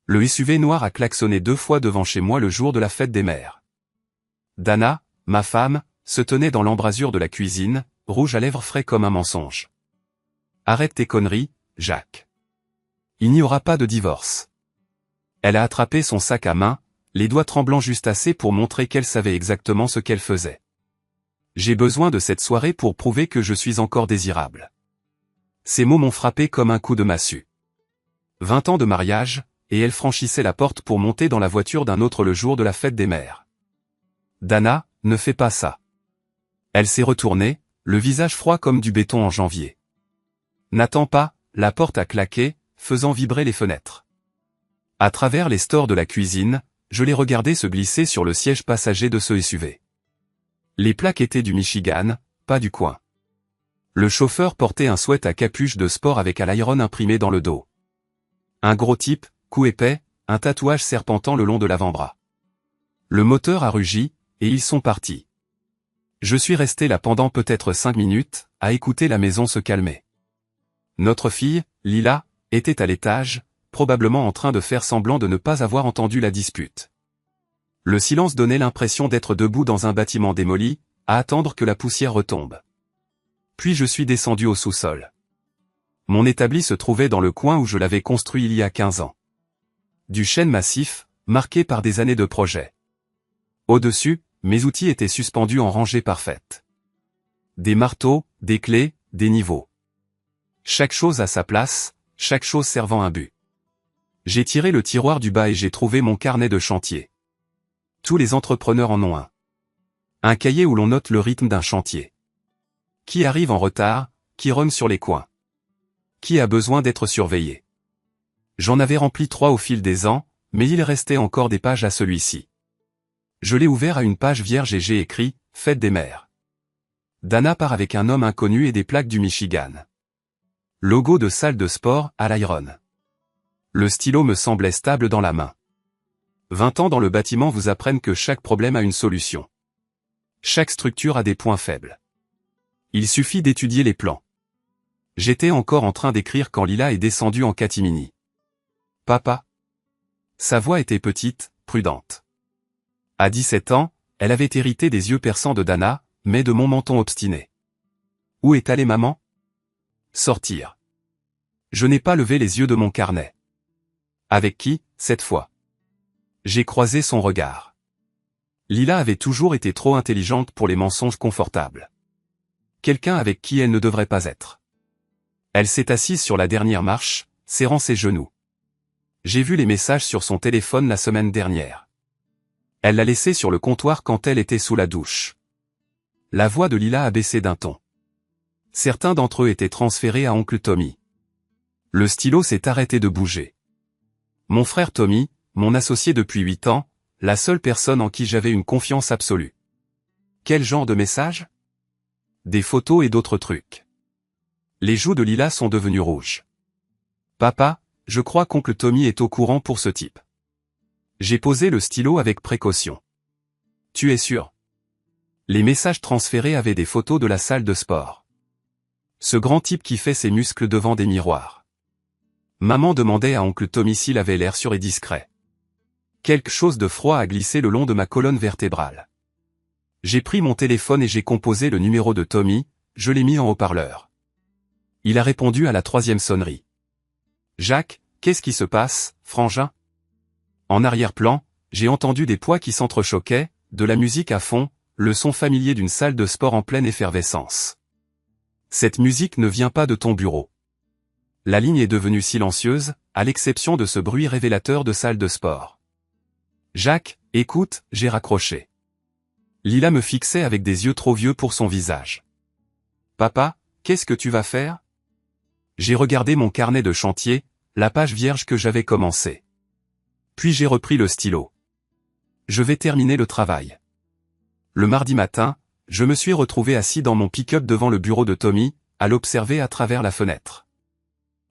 Le SUV noir a klaxonné 2 fois devant chez moi le jour de la fête des mères. Dana, ma femme, se tenait dans l'embrasure de la cuisine, rouge à lèvres frais comme un mensonge. Arrête tes conneries, Jacques. Il n'y aura pas de divorce. Elle a attrapé son sac à main, les doigts tremblants juste assez pour montrer qu'elle savait exactement ce qu'elle faisait. J'ai besoin de cette soirée pour prouver que je suis encore désirable. Ces mots m'ont frappé comme un coup de massue. 20 ans de mariage, et elle franchissait la porte pour monter dans la voiture d'un autre le jour de la fête des mères. Dana, ne fais pas ça. Elle s'est retournée, le visage froid comme du béton en janvier. N'attends pas, la porte a claqué, faisant vibrer les fenêtres. À travers les stores de la cuisine, je l'ai regardé se glisser sur le siège passager de ce SUV. Les plaques étaient du Michigan, pas du coin. Le chauffeur portait un sweat à capuche de sport avec à l'iron imprimé dans le dos. Un gros type, cou épais, un tatouage serpentant le long de l'avant-bras. Le moteur a rugi, et ils sont partis. Je suis resté là pendant peut-être 5 minutes, à écouter la maison se calmer. Notre fille, Lila, était à l'étage, probablement en train de faire semblant de ne pas avoir entendu la dispute. Le silence donnait l'impression d'être debout dans un bâtiment démoli, à attendre que la poussière retombe. Puis je suis descendu au sous-sol. Mon établi se trouvait dans le coin où je l'avais construit il y a 15 ans. Du chêne massif, marqué par des années de projet. Au-dessus, mes outils étaient suspendus en rangée parfaite. Des marteaux, des clés, des niveaux. Chaque chose à sa place, chaque chose servant un but. J'ai tiré le tiroir du bas et j'ai trouvé mon carnet de chantier. Tous les entrepreneurs en ont un. Un cahier où l'on note le rythme d'un chantier. Qui arrive en retard, qui rogne sur les coins. Qui a besoin d'être surveillé. J'en avais rempli 3 au fil des ans, mais il restait encore des pages à celui-ci. Je l'ai ouvert à une page vierge et j'ai écrit « Fête des mères ». Dana part avec un homme inconnu et des plaques du Michigan. Logo de salle de sport, à l'iron. Le stylo me semblait stable dans la main. 20 ans dans le bâtiment vous apprennent que chaque problème a une solution. Chaque structure a des points faibles. Il suffit d'étudier les plans. J'étais encore en train d'écrire quand Lila est descendue en catimini. « Papa ?» Sa voix était petite, prudente. À 17 ans, elle avait hérité des yeux perçants de Dana, mais de mon menton obstiné. Où est allée maman? Sortir. Je n'ai pas levé les yeux de mon carnet. Avec qui, cette fois? J'ai croisé son regard. Lila avait toujours été trop intelligente pour les mensonges confortables. Quelqu'un avec qui elle ne devrait pas être. Elle s'est assise sur la dernière marche, serrant ses genoux. J'ai vu les messages sur son téléphone la semaine dernière. Elle l'a laissé sur le comptoir quand elle était sous la douche. La voix de Lila a baissé d'un ton. Certains d'entre eux étaient transférés à oncle Tommy. Le stylo s'est arrêté de bouger. Mon frère Tommy, mon associé depuis 8 ans, la seule personne en qui j'avais une confiance absolue. Quel genre de message? Des photos et d'autres trucs. Les joues de Lila sont devenues rouges. Papa, je crois qu'oncle Tommy est au courant pour ce type. J'ai posé le stylo avec précaution. Tu es sûr? Les messages transférés avaient des photos de la salle de sport. Ce grand type qui fait ses muscles devant des miroirs. Maman demandait à oncle Tommy s'il avait l'air sûr et discret. Quelque chose de froid a glissé le long de ma colonne vertébrale. J'ai pris mon téléphone et j'ai composé le numéro de Tommy, je l'ai mis en haut-parleur. Il a répondu à la 3e sonnerie. Jacques, qu'est-ce qui se passe, frangin? En arrière-plan, j'ai entendu des poids qui s'entrechoquaient, de la musique à fond, le son familier d'une salle de sport en pleine effervescence. Cette musique ne vient pas de ton bureau. La ligne est devenue silencieuse, à l'exception de ce bruit révélateur de salle de sport. Jacques, écoute, j'ai raccroché. Lila me fixait avec des yeux trop vieux pour son visage. Papa, qu'est-ce que tu vas faire? J'ai regardé mon carnet de chantier, la page vierge que j'avais commencée. Puis j'ai repris le stylo. Je vais terminer le travail. Le mardi matin, je me suis retrouvé assis dans mon pick-up devant le bureau de Tommy, à l'observer à travers la fenêtre.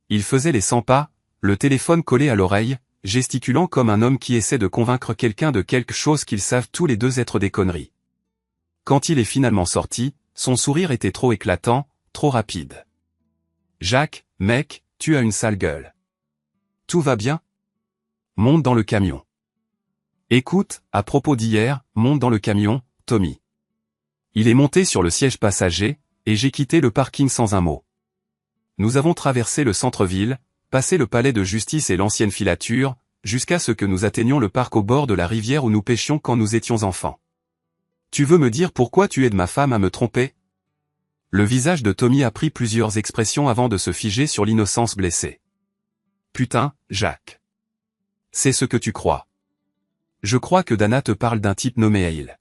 Il faisait les 100 pas, le téléphone collé à l'oreille, gesticulant comme un homme qui essaie de convaincre quelqu'un de quelque chose qu'ils savent tous les deux être des conneries. Quand il est finalement sorti, son sourire était trop éclatant, trop rapide. Jacques, mec, tu as une sale gueule. Tout va bien? monte dans le camion. Écoute, à propos d'hier, monte dans le camion, Tommy. Il est monté sur le siège passager, et j'ai quitté le parking sans un mot. Nous avons traversé le centre-ville, passé le palais de justice et l'ancienne filature, jusqu'à ce que nous atteignions le parc au bord de la rivière où nous pêchions quand nous étions enfants. Tu veux me dire pourquoi tu aides ma femme à me tromper? Le visage de Tommy a pris plusieurs expressions avant de se figer sur l'innocence blessée. Putain, Jacques. C'est ce que tu crois. Je crois que Dana te parle d'un type nommé Hale.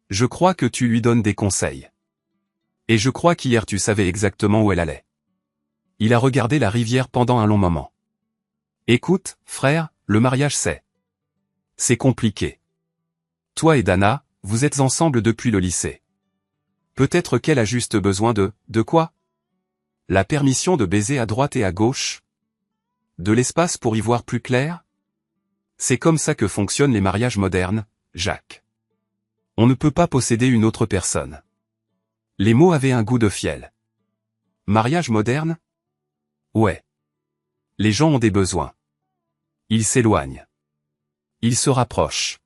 Je crois que tu lui donnes des conseils. Et je crois qu'hier tu savais exactement où elle allait. Il a regardé la rivière pendant un long moment. Écoute, frère, le mariage c'est compliqué. Toi et Dana, vous êtes ensemble depuis le lycée. Peut-être qu'elle a juste besoin de quoi? La permission de baiser à droite et à gauche? De l'espace pour y voir plus clair? C'est comme ça que fonctionnent les mariages modernes, Jacques. On ne peut pas posséder une autre personne. Les mots avaient un goût de fiel. Mariage moderne? Ouais. Les gens ont des besoins. Ils s'éloignent. Ils se rapprochent.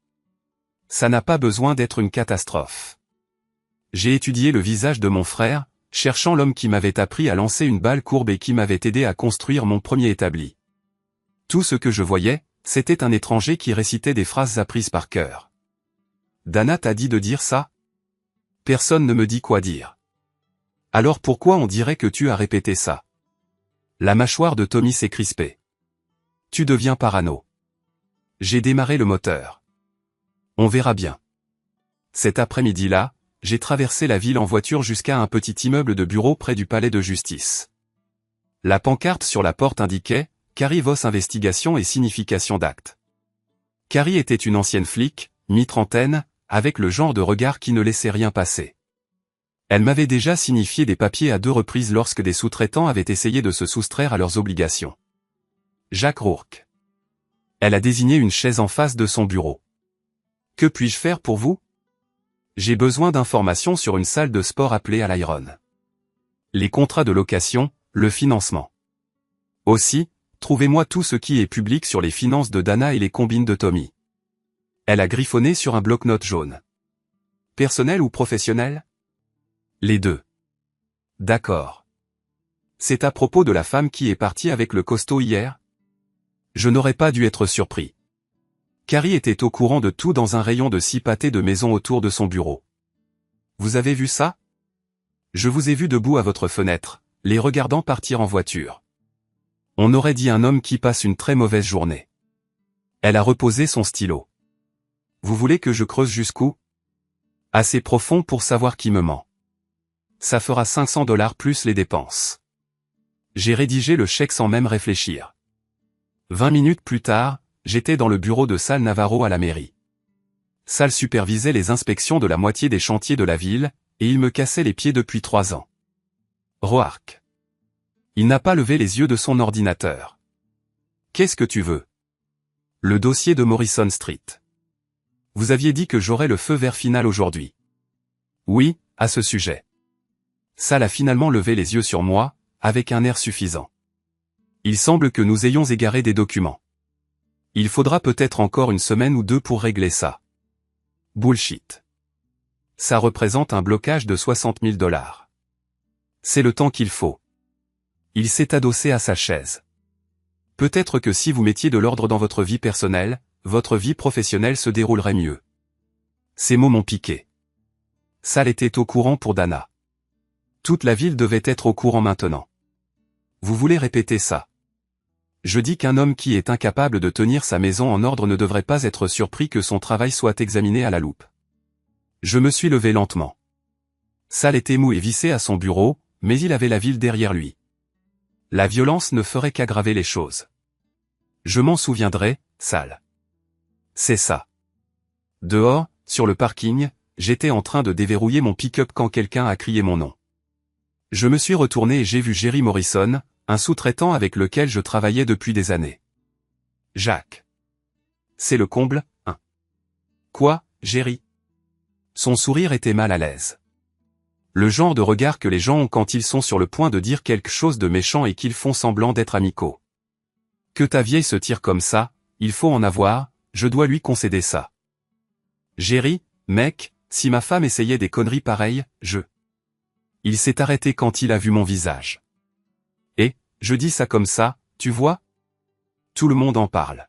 Ça n'a pas besoin d'être une catastrophe. J'ai étudié le visage de mon frère, cherchant l'homme qui m'avait appris à lancer une balle courbe et qui m'avait aidé à construire mon premier établi. Tout ce que je voyais, c'était un étranger qui récitait des phrases apprises par cœur. Dana t'a dit de dire ça? Personne ne me dit quoi dire. Alors pourquoi on dirait que tu as répété ça? La mâchoire de Tommy s'est crispée. Tu deviens parano. J'ai démarré le moteur. On verra bien. Cet après-midi-là, j'ai traversé la ville en voiture jusqu'à un petit immeuble de bureaux près du palais de justice. La pancarte sur la porte indiquait « Carrie Voss Investigation et Signification d'acte ». Carrie était une ancienne flic, mi-trentaine, avec le genre de regard qui ne laissait rien passer. Elle m'avait déjà signifié des papiers à 2 reprises lorsque des sous-traitants avaient essayé de se soustraire à leurs obligations. Jacques Rourke. Elle a désigné une chaise en face de son bureau. Que puis-je faire pour vous? J'ai besoin d'informations sur une salle de sport appelée à l'Iron. Les contrats de location, le financement. Aussi, trouvez-moi tout ce qui est public sur les finances de Dana et les combines de Tommy. Elle a griffonné sur un bloc-notes jaune. Personnel ou professionnel? Les deux. D'accord. C'est à propos de la femme qui est partie avec le costaud hier? Je n'aurais pas dû être surpris. Carrie était au courant de tout dans un rayon de 6 pâtés de maison autour de son bureau. Vous avez vu ça? Je vous ai vu debout à votre fenêtre, les regardant partir en voiture. On aurait dit un homme qui passe une très mauvaise journée. Elle a reposé son stylo. Vous voulez que je creuse jusqu'où? Assez profond pour savoir qui me ment. Ça fera $500 plus les dépenses. J'ai rédigé le chèque sans même réfléchir. 20 minutes plus tard, j'étais dans le bureau de Sal Navarro à la mairie. Sal supervisait les inspections de la moitié des chantiers de la ville, et il me cassait les pieds depuis 3 ans. Roark. Il n'a pas levé les yeux de son ordinateur. Qu'est-ce que tu veux? Le dossier de Morrison Street. Vous aviez dit que j'aurais le feu vert final aujourd'hui. Oui, à ce sujet. Sal a finalement levé les yeux sur moi, avec un air suffisant. Il semble que nous ayons égaré des documents. Il faudra peut-être encore 1 semaine ou 2 pour régler ça. Bullshit. Ça représente un blocage de $60 000. C'est le temps qu'il faut. Il s'est adossé à sa chaise. Peut-être que si vous mettiez de l'ordre dans votre vie personnelle, votre vie professionnelle se déroulerait mieux. Ces mots m'ont piqué. Sal était au courant pour Dana. Toute la ville devait être au courant maintenant. Vous voulez répéter ça? Je dis qu'un homme qui est incapable de tenir sa maison en ordre ne devrait pas être surpris que son travail soit examiné à la loupe. Je me suis levé lentement. Sal était mou et vissé à son bureau, mais il avait la ville derrière lui. La violence ne ferait qu'aggraver les choses. Je m'en souviendrai, Sal. C'est ça. Dehors, sur le parking, j'étais en train de déverrouiller mon pick-up quand quelqu'un a crié mon nom. Je me suis retourné et j'ai vu Jerry Morrison, un sous-traitant avec lequel je travaillais depuis des années. Jacques. C'est le comble, hein? Quoi, Jerry? Son sourire était mal à l'aise. Le genre de regard que les gens ont quand ils sont sur le point de dire quelque chose de méchant et qu'ils font semblant d'être amicaux. Que ta vieille se tire comme ça, il faut en avoir, je dois lui concéder ça. Jerry, mec, si ma femme essayait des conneries pareilles, Il s'est arrêté quand il a vu mon visage. Et, je dis ça comme ça, tu vois? Tout le monde en parle.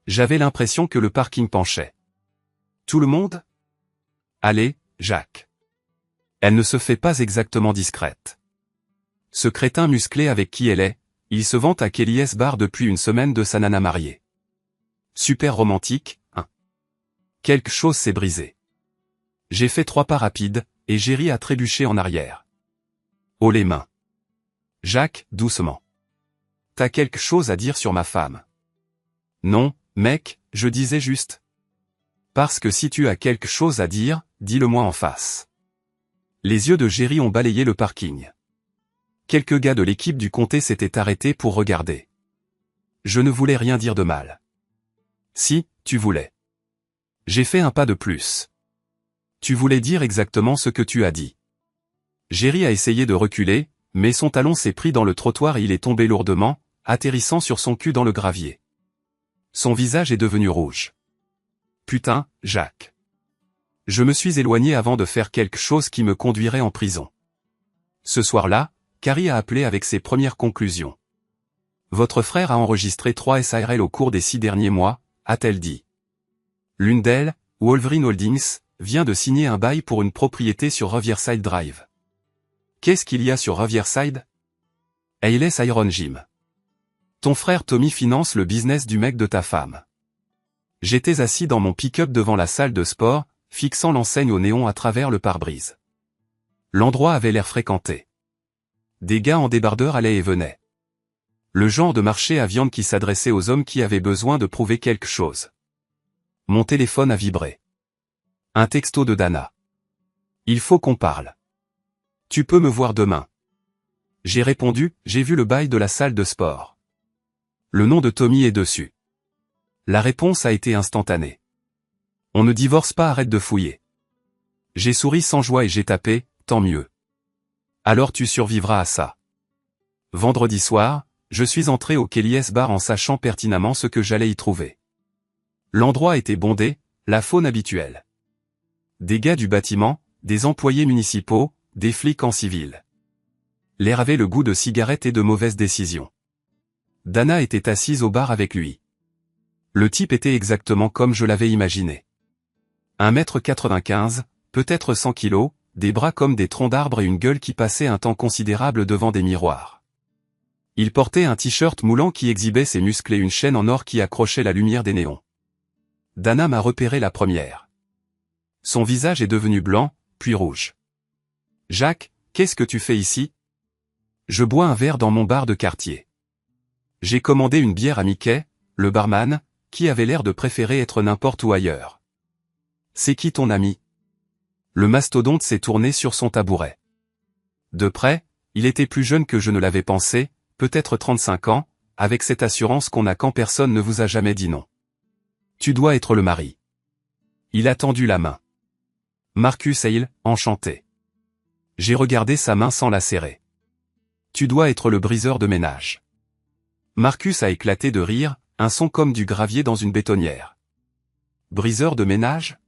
J'avais l'impression que le parking penchait. Tout le monde? Allez, Jacques. Elle ne se fait pas exactement discrète. Ce crétin musclé avec qui elle est, il se vante à Kelly's Bar depuis une semaine de sa nana mariée. Super romantique, hein? Quelque chose s'est brisé. J'ai fait 3 pas rapides, et Jerry a trébuché en arrière. Oh les mains. Jacques, doucement. T'as quelque chose à dire sur ma femme? Non, mec, je disais juste. Parce que si tu as quelque chose à dire, dis-le-moi en face. Les yeux de Jerry ont balayé le parking. Quelques gars de l'équipe du comté s'étaient arrêtés pour regarder. Je ne voulais rien dire de mal. Si, tu voulais. J'ai fait un pas de plus. Tu voulais dire exactement ce que tu as dit. Jerry a essayé de reculer, mais son talon s'est pris dans le trottoir et il est tombé lourdement, atterrissant sur son cul dans le gravier. Son visage est devenu rouge. Putain, Jacques. Je me suis éloigné avant de faire quelque chose qui me conduirait en prison. Ce soir-là, Carrie a appelé avec ses premières conclusions. Votre frère a enregistré 3 SARL au cours des 6 derniers mois, a-t-elle dit. L'une d'elles, Wolverine Holdings, vient de signer un bail pour une propriété sur Riverside Drive. Qu'est-ce qu'il y a sur Riverside? Hayles Iron Gym. Ton frère Tommy finance le business du mec de ta femme. J'étais assis dans mon pick-up devant la salle de sport, fixant l'enseigne au néon à travers le pare-brise. L'endroit avait l'air fréquenté. Des gars en débardeur allaient et venaient. Le genre de marché à viande qui s'adressait aux hommes qui avaient besoin de prouver quelque chose. Mon téléphone a vibré. Un texto de Dana. Il faut qu'on parle. Tu peux me voir demain. J'ai répondu, j'ai vu le bail de la salle de sport. Le nom de Tommy est dessus. La réponse a été instantanée. On ne divorce pas, arrête de fouiller. J'ai souri sans joie et j'ai tapé, tant mieux. Alors tu survivras à ça. Vendredi soir, je suis entré au Kelly's Bar en sachant pertinemment ce que j'allais y trouver. L'endroit était bondé, la faune habituelle. Des gars du bâtiment, des employés municipaux, des flics en civil. L'air avait le goût de cigarette et de mauvaises décisions. Dana était assise au bar avec lui. Le type était exactement comme je l'avais imaginé. 1,95 m, peut-être 100 kilos, des bras comme des troncs d'arbres et une gueule qui passait un temps considérable devant des miroirs. Il portait un t-shirt moulant qui exhibait ses muscles et une chaîne en or qui accrochait la lumière des néons. Dana m'a repéré la première. Son visage est devenu blanc, puis rouge. Jacques, qu'est-ce que tu fais ici? Je bois un verre dans mon bar de quartier. J'ai commandé une bière à Mickey, le barman, qui avait l'air de préférer être n'importe où ailleurs. C'est qui ton ami? Le mastodonte s'est tourné sur son tabouret. De près, il était plus jeune que je ne l'avais pensé, peut-être 35 ans, avec cette assurance qu'on a quand personne ne vous a jamais dit non. Tu dois être le mari. Il a tendu la main. Marcus Hale, enchanté. J'ai regardé sa main sans la serrer. Tu dois être le briseur de ménage. Marcus a éclaté de rire, un son comme du gravier dans une bétonnière. Briseur de ménage?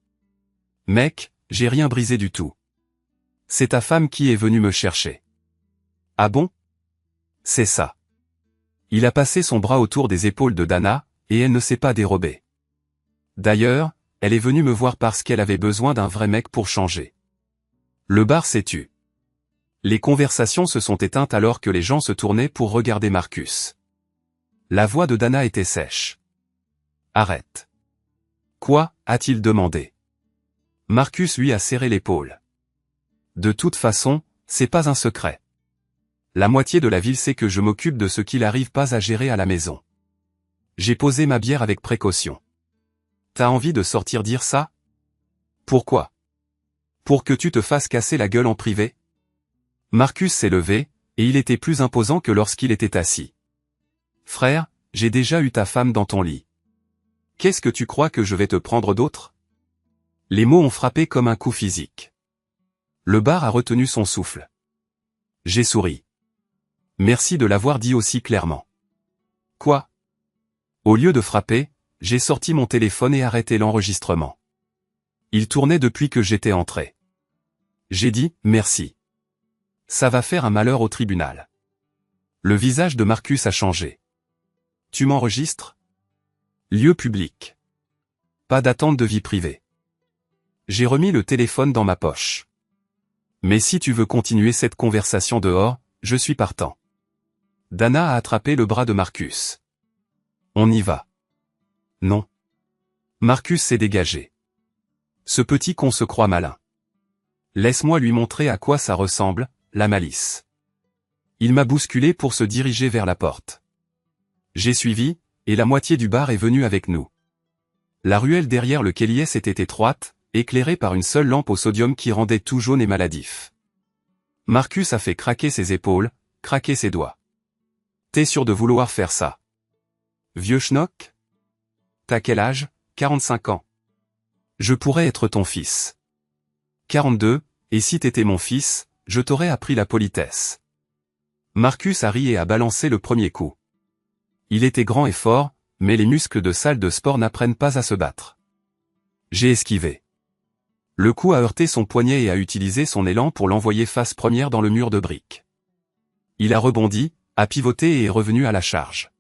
Mec, j'ai rien brisé du tout. C'est ta femme qui est venue me chercher. Ah bon? C'est ça. Il a passé son bras autour des épaules de Dana, et elle ne s'est pas dérobée. D'ailleurs, elle est venue me voir parce qu'elle avait besoin d'un vrai mec pour changer. Le bar s'est tu. Les conversations se sont éteintes alors que les gens se tournaient pour regarder Marcus. La voix de Dana était sèche. Arrête. Quoi, a-t-il demandé. Marcus lui a serré l'épaule. De toute façon, c'est pas un secret. La moitié de la ville sait que je m'occupe de ce qu'il n'arrive pas à gérer à la maison. J'ai posé ma bière avec précaution. T'as envie de sortir dire ça? Pourquoi? Pour que tu te fasses casser la gueule en privé? Marcus s'est levé, et il était plus imposant que lorsqu'il était assis. Frère, j'ai déjà eu ta femme dans ton lit. Qu'est-ce que tu crois que je vais te prendre d'autre? Les mots ont frappé comme un coup physique. Le bar a retenu son souffle. J'ai souri. Merci de l'avoir dit aussi clairement. Quoi? Au lieu de frapper, j'ai sorti mon téléphone et arrêté l'enregistrement. Il tournait depuis que j'étais entré. J'ai dit « Merci. Ça va faire un malheur au tribunal. » Le visage de Marcus a changé. « Tu m'enregistres ? Lieu public. Pas d'attente de vie privée. » J'ai remis le téléphone dans ma poche. « Mais si tu veux continuer cette conversation dehors, je suis partant. » Dana a attrapé le bras de Marcus. « On y va. » Non. Marcus s'est dégagé. Ce petit con se croit malin. Laisse-moi lui montrer à quoi ça ressemble, la malice. Il m'a bousculé pour se diriger vers la porte. J'ai suivi, et la moitié du bar est venue avec nous. La ruelle derrière le Kéliès était étroite, éclairée par une seule lampe au sodium qui rendait tout jaune et maladif. Marcus a fait craquer ses épaules, craquer ses doigts. « T'es sûr de vouloir faire ça? Vieux schnock? T'as quel âge? 45 ans. Je pourrais être ton fils. 42, et si t'étais mon fils, je t'aurais appris la politesse. » Marcus a ri et a balancé le premier coup. Il était grand et fort, mais les muscles de salle de sport n'apprennent pas à se battre. J'ai esquivé. Le coup a heurté son poignet et a utilisé son élan pour l'envoyer face première dans le mur de briques. Il a rebondi, a pivoté et est revenu à la charge.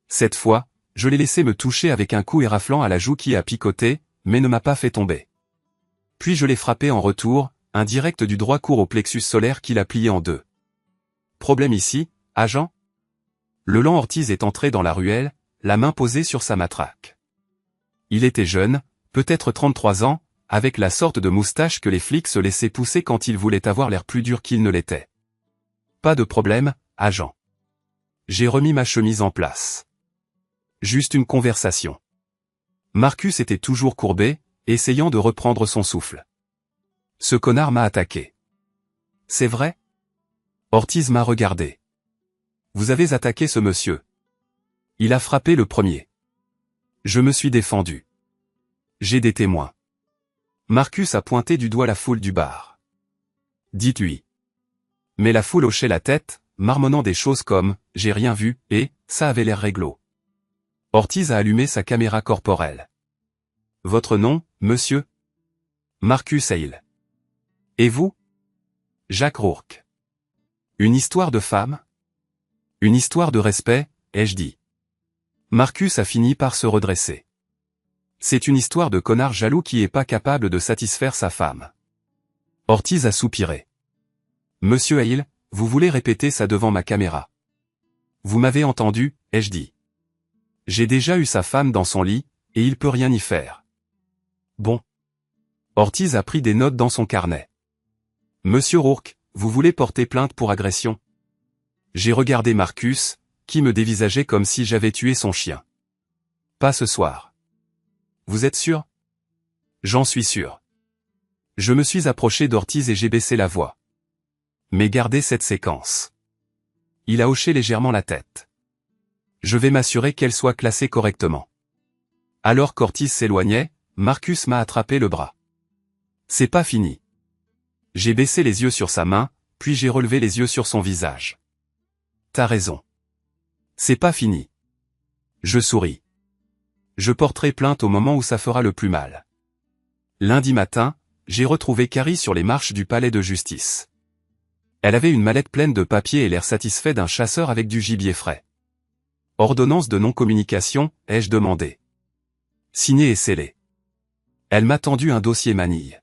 Cette fois, je l'ai laissé me toucher avec un coup éraflant à la joue qui a picoté, mais ne m'a pas fait tomber. Puis je l'ai frappé en retour, un direct du droit court au plexus solaire qui l'a plié en deux. Problème ici, agent? Le lent Ortiz est entré dans la ruelle, la main posée sur sa matraque. Il était jeune, peut-être 33 ans, avec la sorte de moustache que les flics se laissaient pousser quand ils voulaient avoir l'air plus dur qu'ils ne l'étaient. Pas de problème, agent. J'ai remis ma chemise en place. Juste une conversation. Marcus était toujours courbé, essayant de reprendre son souffle. Ce connard m'a attaqué. C'est vrai? Ortiz m'a regardé. Vous avez attaqué ce monsieur. Il a frappé le premier. Je me suis défendu. J'ai des témoins. Marcus a pointé du doigt la foule du bar. Dites-lui. Mais la foule hochait la tête, marmonnant des choses comme « j'ai rien vu » et « ça avait l'air réglo ». Ortiz a allumé sa caméra corporelle. Votre nom, monsieur? Marcus Hale. Et vous? Jack Rourke. Une histoire de femme? Une histoire de respect, ai-je dit. Marcus a fini par se redresser. C'est une histoire de connard jaloux qui est pas capable de satisfaire sa femme. Ortiz a soupiré. Monsieur Hale, vous voulez répéter ça devant ma caméra? Vous m'avez entendu, ai-je dit. J'ai déjà eu sa femme dans son lit, et il peut rien y faire. Bon. Ortiz a pris des notes dans son carnet. Monsieur Rourke, vous voulez porter plainte pour agression? J'ai regardé Marcus, qui me dévisageait comme si j'avais tué son chien. Pas ce soir. Vous êtes sûr? J'en suis sûr. Je me suis approché d'Ortiz et j'ai baissé la voix. Mais gardez cette séquence. Il a hoché légèrement la tête. Je vais m'assurer qu'elle soit classée correctement. Alors qu'Ortiz s'éloignait, Marcus m'a attrapé le bras. C'est pas fini. J'ai baissé les yeux sur sa main, puis j'ai relevé les yeux sur son visage. T'as raison. C'est pas fini. Je souris. Je porterai plainte au moment où ça fera le plus mal. Lundi matin, j'ai retrouvé Carrie sur les marches du palais de justice. Elle avait une mallette pleine de papiers et l'air satisfait d'un chasseur avec du gibier frais. Ordonnance de non-communication, ai-je demandé. Signée et scellée. Elle m'a tendu un dossier manille.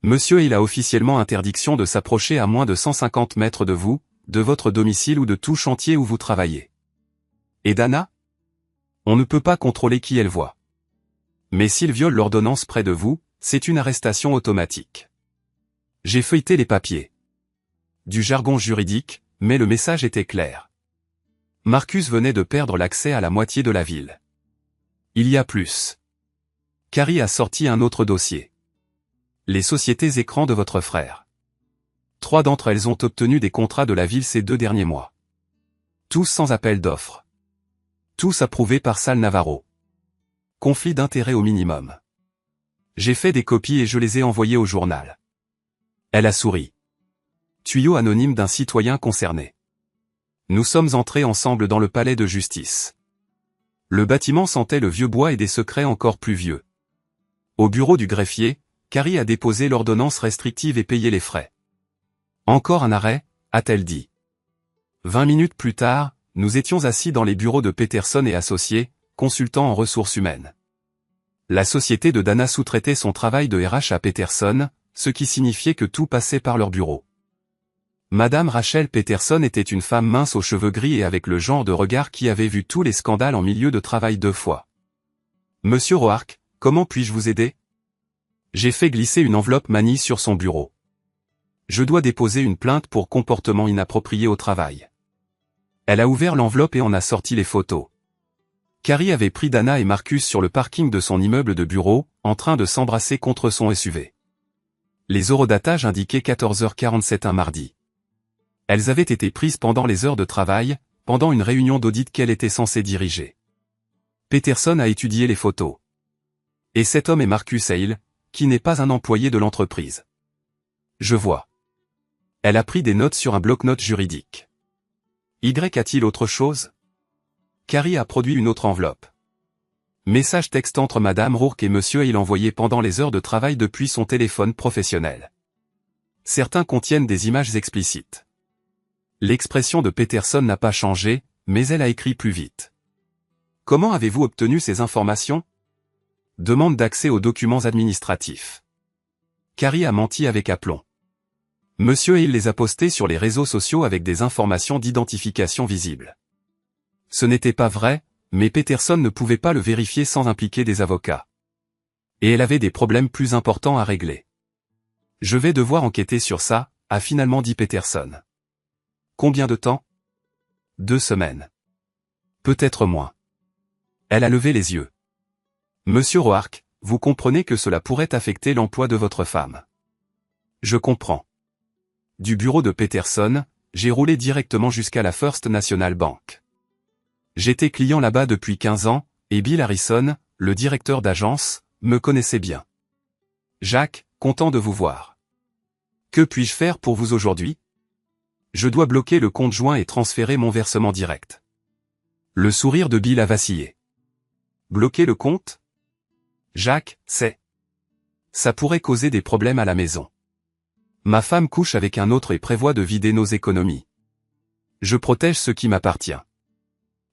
Monsieur, il a officiellement interdiction de s'approcher à moins de 150 mètres de vous, de votre domicile ou de tout chantier où vous travaillez. Et Dana? On ne peut pas contrôler qui elle voit. Mais s'il viole l'ordonnance près de vous, c'est une arrestation automatique. J'ai feuilleté les papiers. Du jargon juridique, mais le message était clair. Marcus venait de perdre l'accès à la moitié de la ville. Il y a plus. Carrie a sorti un autre dossier. Les sociétés écrans de votre frère. 3 d'entre elles ont obtenu des contrats de la ville ces 2 derniers mois. Tous sans appel d'offres. Tous approuvés par Sal Navarro. Conflit d'intérêts au minimum. J'ai fait des copies et je les ai envoyées au journal. Elle a souri. Tuyau anonyme d'un citoyen concerné. Nous sommes entrés ensemble dans le palais de justice. Le bâtiment sentait le vieux bois et des secrets encore plus vieux. Au bureau du greffier, Carrie a déposé l'ordonnance restrictive et payé les frais. Encore un arrêt, a-t-elle dit. 20 minutes plus tard, nous étions assis dans les bureaux de Peterson et Associés, consultants en ressources humaines. La société de Dana sous-traitait son travail de RH à Peterson, ce qui signifiait que tout passait par leur bureau. Madame Rachel Peterson était une femme mince aux cheveux gris et avec le genre de regard qui avait vu tous les scandales en milieu de travail 2 fois. Monsieur Roark, comment puis-je vous aider? J'ai fait glisser une enveloppe manie sur son bureau. Je dois déposer une plainte pour comportement inapproprié au travail. Elle a ouvert l'enveloppe et en a sorti les photos. Carrie avait pris Dana et Marcus sur le parking de son immeuble de bureau, en train de s'embrasser contre son SUV. Les horodatage indiquaient 14h47 un mardi. Elles avaient été prises pendant les heures de travail, pendant une réunion d'audit qu'elle était censée diriger. Peterson a étudié les photos. Et cet homme est Marcus Hale, qui n'est pas un employé de l'entreprise. Je vois. Elle a pris des notes sur un bloc-notes juridique. Y a-t-il autre chose? Carrie a produit une autre enveloppe. Message texte entre Madame Rourke et Monsieur Hale envoyé pendant les heures de travail depuis son téléphone professionnel. Certains contiennent des images explicites. L'expression de Peterson n'a pas changé, mais elle a écrit plus vite. Comment avez-vous obtenu ces informations? Demande d'accès aux documents administratifs. Carrie a menti avec aplomb. Monsieur Hale les a postés sur les réseaux sociaux avec des informations d'identification visibles. Ce n'était pas vrai, mais Peterson ne pouvait pas le vérifier sans impliquer des avocats. Et elle avait des problèmes plus importants à régler. Je vais devoir enquêter sur ça, a finalement dit Peterson. Combien de temps? 2 semaines. Peut-être moins. Elle a levé les yeux. Monsieur Roark, vous comprenez que cela pourrait affecter l'emploi de votre femme. Je comprends. Du bureau de Peterson, j'ai roulé directement jusqu'à la First National Bank. J'étais client là-bas depuis 15 ans, et Bill Harrison, le directeur d'agence, me connaissait bien. Jacques, content de vous voir. Que puis-je faire pour vous aujourd'hui? Je dois bloquer le compte joint et transférer mon versement direct. Le sourire de Bill a vacillé. Bloquer le compte? Jacques, ça pourrait causer des problèmes à la maison. Ma femme couche avec un autre et prévoit de vider nos économies. Je protège ce qui m'appartient.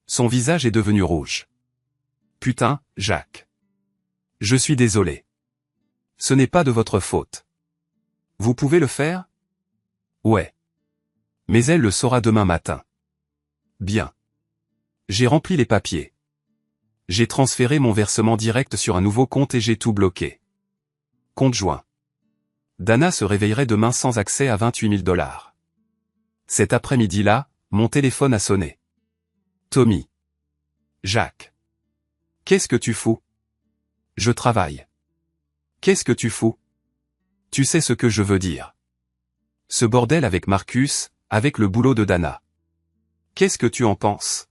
Son visage est devenu rouge. Putain, Jacques. Je suis désolé. Ce n'est pas de votre faute. Vous pouvez le faire? Ouais. Mais elle le saura demain matin. Bien. J'ai rempli les papiers. J'ai transféré mon versement direct sur un nouveau compte et j'ai tout bloqué. Compte joint. Dana se réveillerait demain sans accès à $28 000. Cet après-midi-là, mon téléphone a sonné. Tommy. Jacques. Qu'est-ce que tu fous? Je travaille. Qu'est-ce que tu fous? Tu sais ce que je veux dire. Ce bordel avec Marcus, avec le boulot de Dana. Qu'est-ce que tu en penses?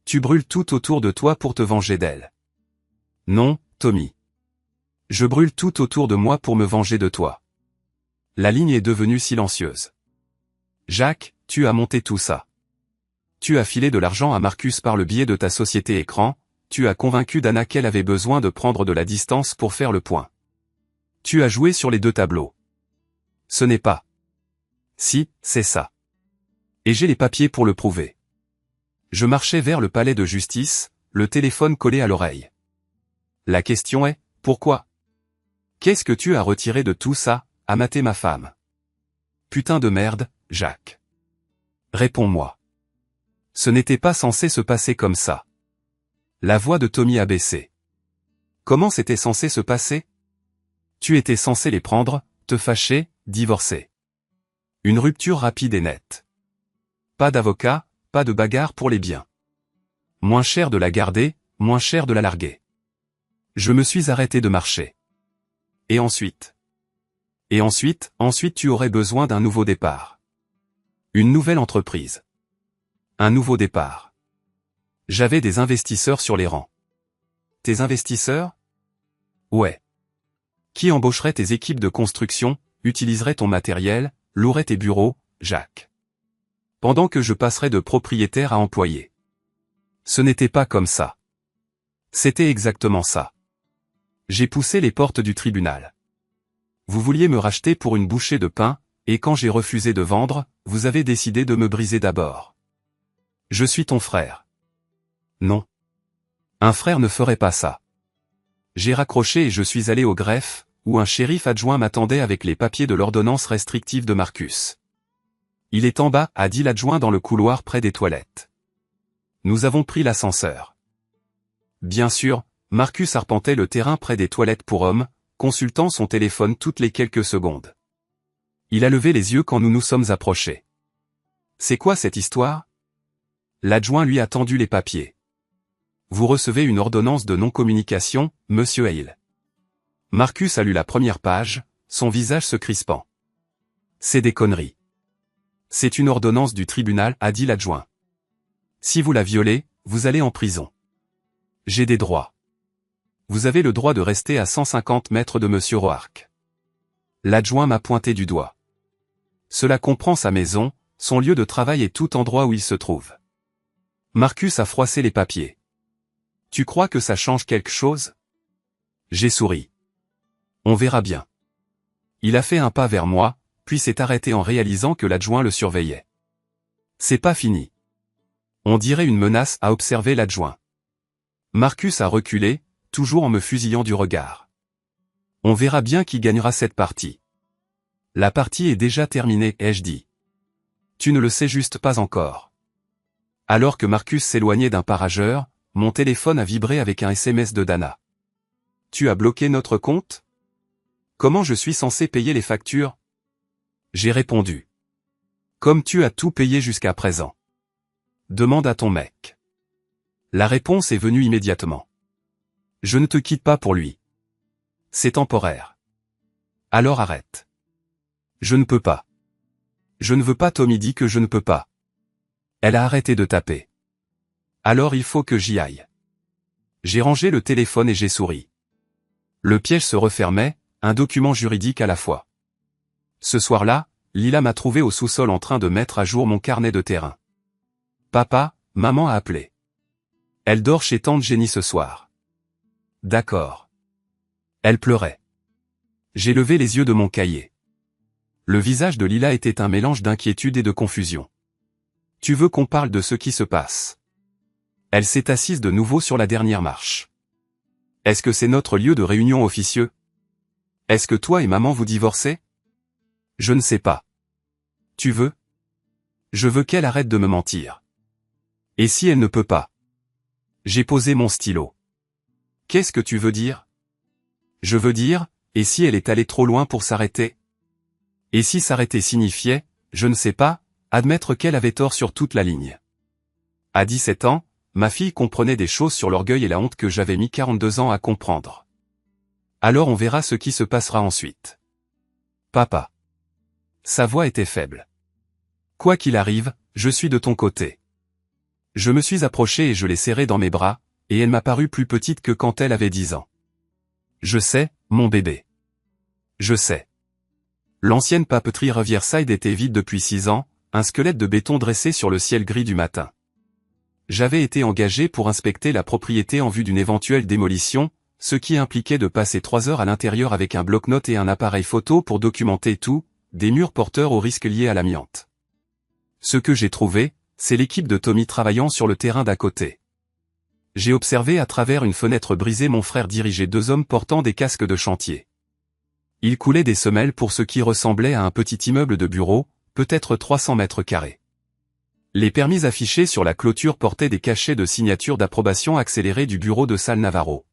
Tu brûles tout autour de toi pour te venger d'elle. Non, Tommy. Je brûle tout autour de moi pour me venger de toi. La ligne est devenue silencieuse. Jacques, tu as monté tout ça. Tu as filé de l'argent à Marcus par le biais de ta société écran, tu as convaincu Dana qu'elle avait besoin de prendre de la distance pour faire le point. Tu as joué sur les 2 tableaux. Ce n'est pas. Si, c'est ça. Et j'ai les papiers pour le prouver. Je marchais vers le palais de justice, le téléphone collé à l'oreille. La question est, pourquoi? Qu'est-ce que tu as retiré de tout ça, à mater ma femme? Putain de merde, Jacques. Réponds-moi. Ce n'était pas censé se passer comme ça. La voix de Tommy a baissé. Comment c'était censé se passer? Tu étais censé les prendre, te fâcher, divorcer. Une rupture rapide et nette. Pas d'avocat, pas de bagarre pour les biens. Moins cher de la garder, moins cher de la larguer. Je me suis arrêté de marcher. Et ensuite? Et ensuite tu aurais besoin d'un nouveau départ. Une nouvelle entreprise. Un nouveau départ. J'avais des investisseurs sur les rangs. Tes investisseurs? Ouais. Qui embaucherait tes équipes de construction, utiliserait ton matériel, louerait tes bureaux, Jacques? Pendant que je passerais de propriétaire à employé. Ce n'était pas comme ça. C'était exactement ça. J'ai poussé les portes du tribunal. Vous vouliez me racheter pour une bouchée de pain, et quand j'ai refusé de vendre, vous avez décidé de me briser d'abord. Je suis ton frère. Non. Un frère ne ferait pas ça. J'ai raccroché et je suis allé au greffe, où un shérif adjoint m'attendait avec les papiers de l'ordonnance restrictive de Marcus. Il est en bas, a dit l'adjoint dans le couloir près des toilettes. Nous avons pris l'ascenseur. Bien sûr, Marcus arpentait le terrain près des toilettes pour hommes, consultant son téléphone toutes les quelques secondes. Il a levé les yeux quand nous nous sommes approchés. C'est quoi cette histoire? L'adjoint lui a tendu les papiers. Vous recevez une ordonnance de non-communication, monsieur Hale. Marcus a lu la première page, son visage se crispant. C'est des conneries. C'est une ordonnance du tribunal, a dit l'adjoint. Si vous la violez, vous allez en prison. J'ai des droits. Vous avez le droit de rester à 150 mètres de monsieur Roark. L'adjoint m'a pointé du doigt. Cela comprend sa maison, son lieu de travail et tout endroit où il se trouve. Marcus a froissé les papiers. Tu crois que ça change quelque chose? J'ai souri. On verra bien. Il a fait un pas vers moi, puis s'est arrêté en réalisant que l'adjoint le surveillait. C'est pas fini. On dirait une menace, a observé l'adjoint. Marcus a reculé, toujours en me fusillant du regard. On verra bien qui gagnera cette partie. La partie est déjà terminée, ai-je dit. Tu ne le sais juste pas encore. Alors que Marcus s'éloignait d'un pas rageur, mon téléphone a vibré avec un SMS de Dana. Tu as bloqué notre compte? Comment je suis censé payer les factures? J'ai répondu. Comme tu as tout payé jusqu'à présent. Demande à ton mec. La réponse est venue immédiatement. Je ne te quitte pas pour lui. C'est temporaire. Alors arrête. Je ne peux pas. Je ne veux pas, Tommy dit que je ne peux pas. Elle a arrêté de taper. Alors il faut que j'y aille. J'ai rangé le téléphone et j'ai souri. Le piège se refermait, un document juridique à la fois. Ce soir-là, Lila m'a trouvé au sous-sol en train de mettre à jour mon carnet de terrain. Papa, maman a appelé. Elle dort chez tante Jenny ce soir. D'accord. Elle pleurait. J'ai levé les yeux de mon cahier. Le visage de Lila était un mélange d'inquiétude et de confusion. Tu veux qu'on parle de ce qui se passe? Elle s'est assise de nouveau sur la dernière marche. Est-ce que c'est notre lieu de réunion officieux? Est-ce que toi et maman vous divorcez? Je ne sais pas. Tu veux? Je veux qu'elle arrête de me mentir. Et si elle ne peut pas? J'ai posé mon stylo. Qu'est-ce que tu veux dire? Je veux dire, et si elle est allée trop loin pour s'arrêter? Et si s'arrêter signifiait, je ne sais pas, admettre qu'elle avait tort sur toute la ligne. À 17 ans, ma fille comprenait des choses sur l'orgueil et la honte que j'avais mis 42 ans à comprendre. Alors on verra ce qui se passera ensuite. Papa. Sa voix était faible. Quoi qu'il arrive, je suis de ton côté. Je me suis approché et je l'ai serrée dans mes bras, et elle m'a paru plus petite que quand elle avait 10 ans. Je sais, mon bébé. Je sais. L'ancienne papeterie Riverside était vide depuis 6 ans, un squelette de béton dressé sur le ciel gris du matin. J'avais été engagé pour inspecter la propriété en vue d'une éventuelle démolition, ce qui impliquait de passer 3 heures à l'intérieur avec un bloc-notes et un appareil photo pour documenter tout, des murs porteurs aux risques liés à l'amiante. Ce que j'ai trouvé, c'est l'équipe de Tommy travaillant sur le terrain d'à côté. J'ai observé à travers une fenêtre brisée mon frère diriger 2 hommes portant des casques de chantier. Ils coulaient des semelles pour ce qui ressemblait à un petit immeuble de bureau, peut-être 300 mètres carrés. Les permis affichés sur la clôture portaient des cachets de signature d'approbation accélérée du bureau de Sal Navarro.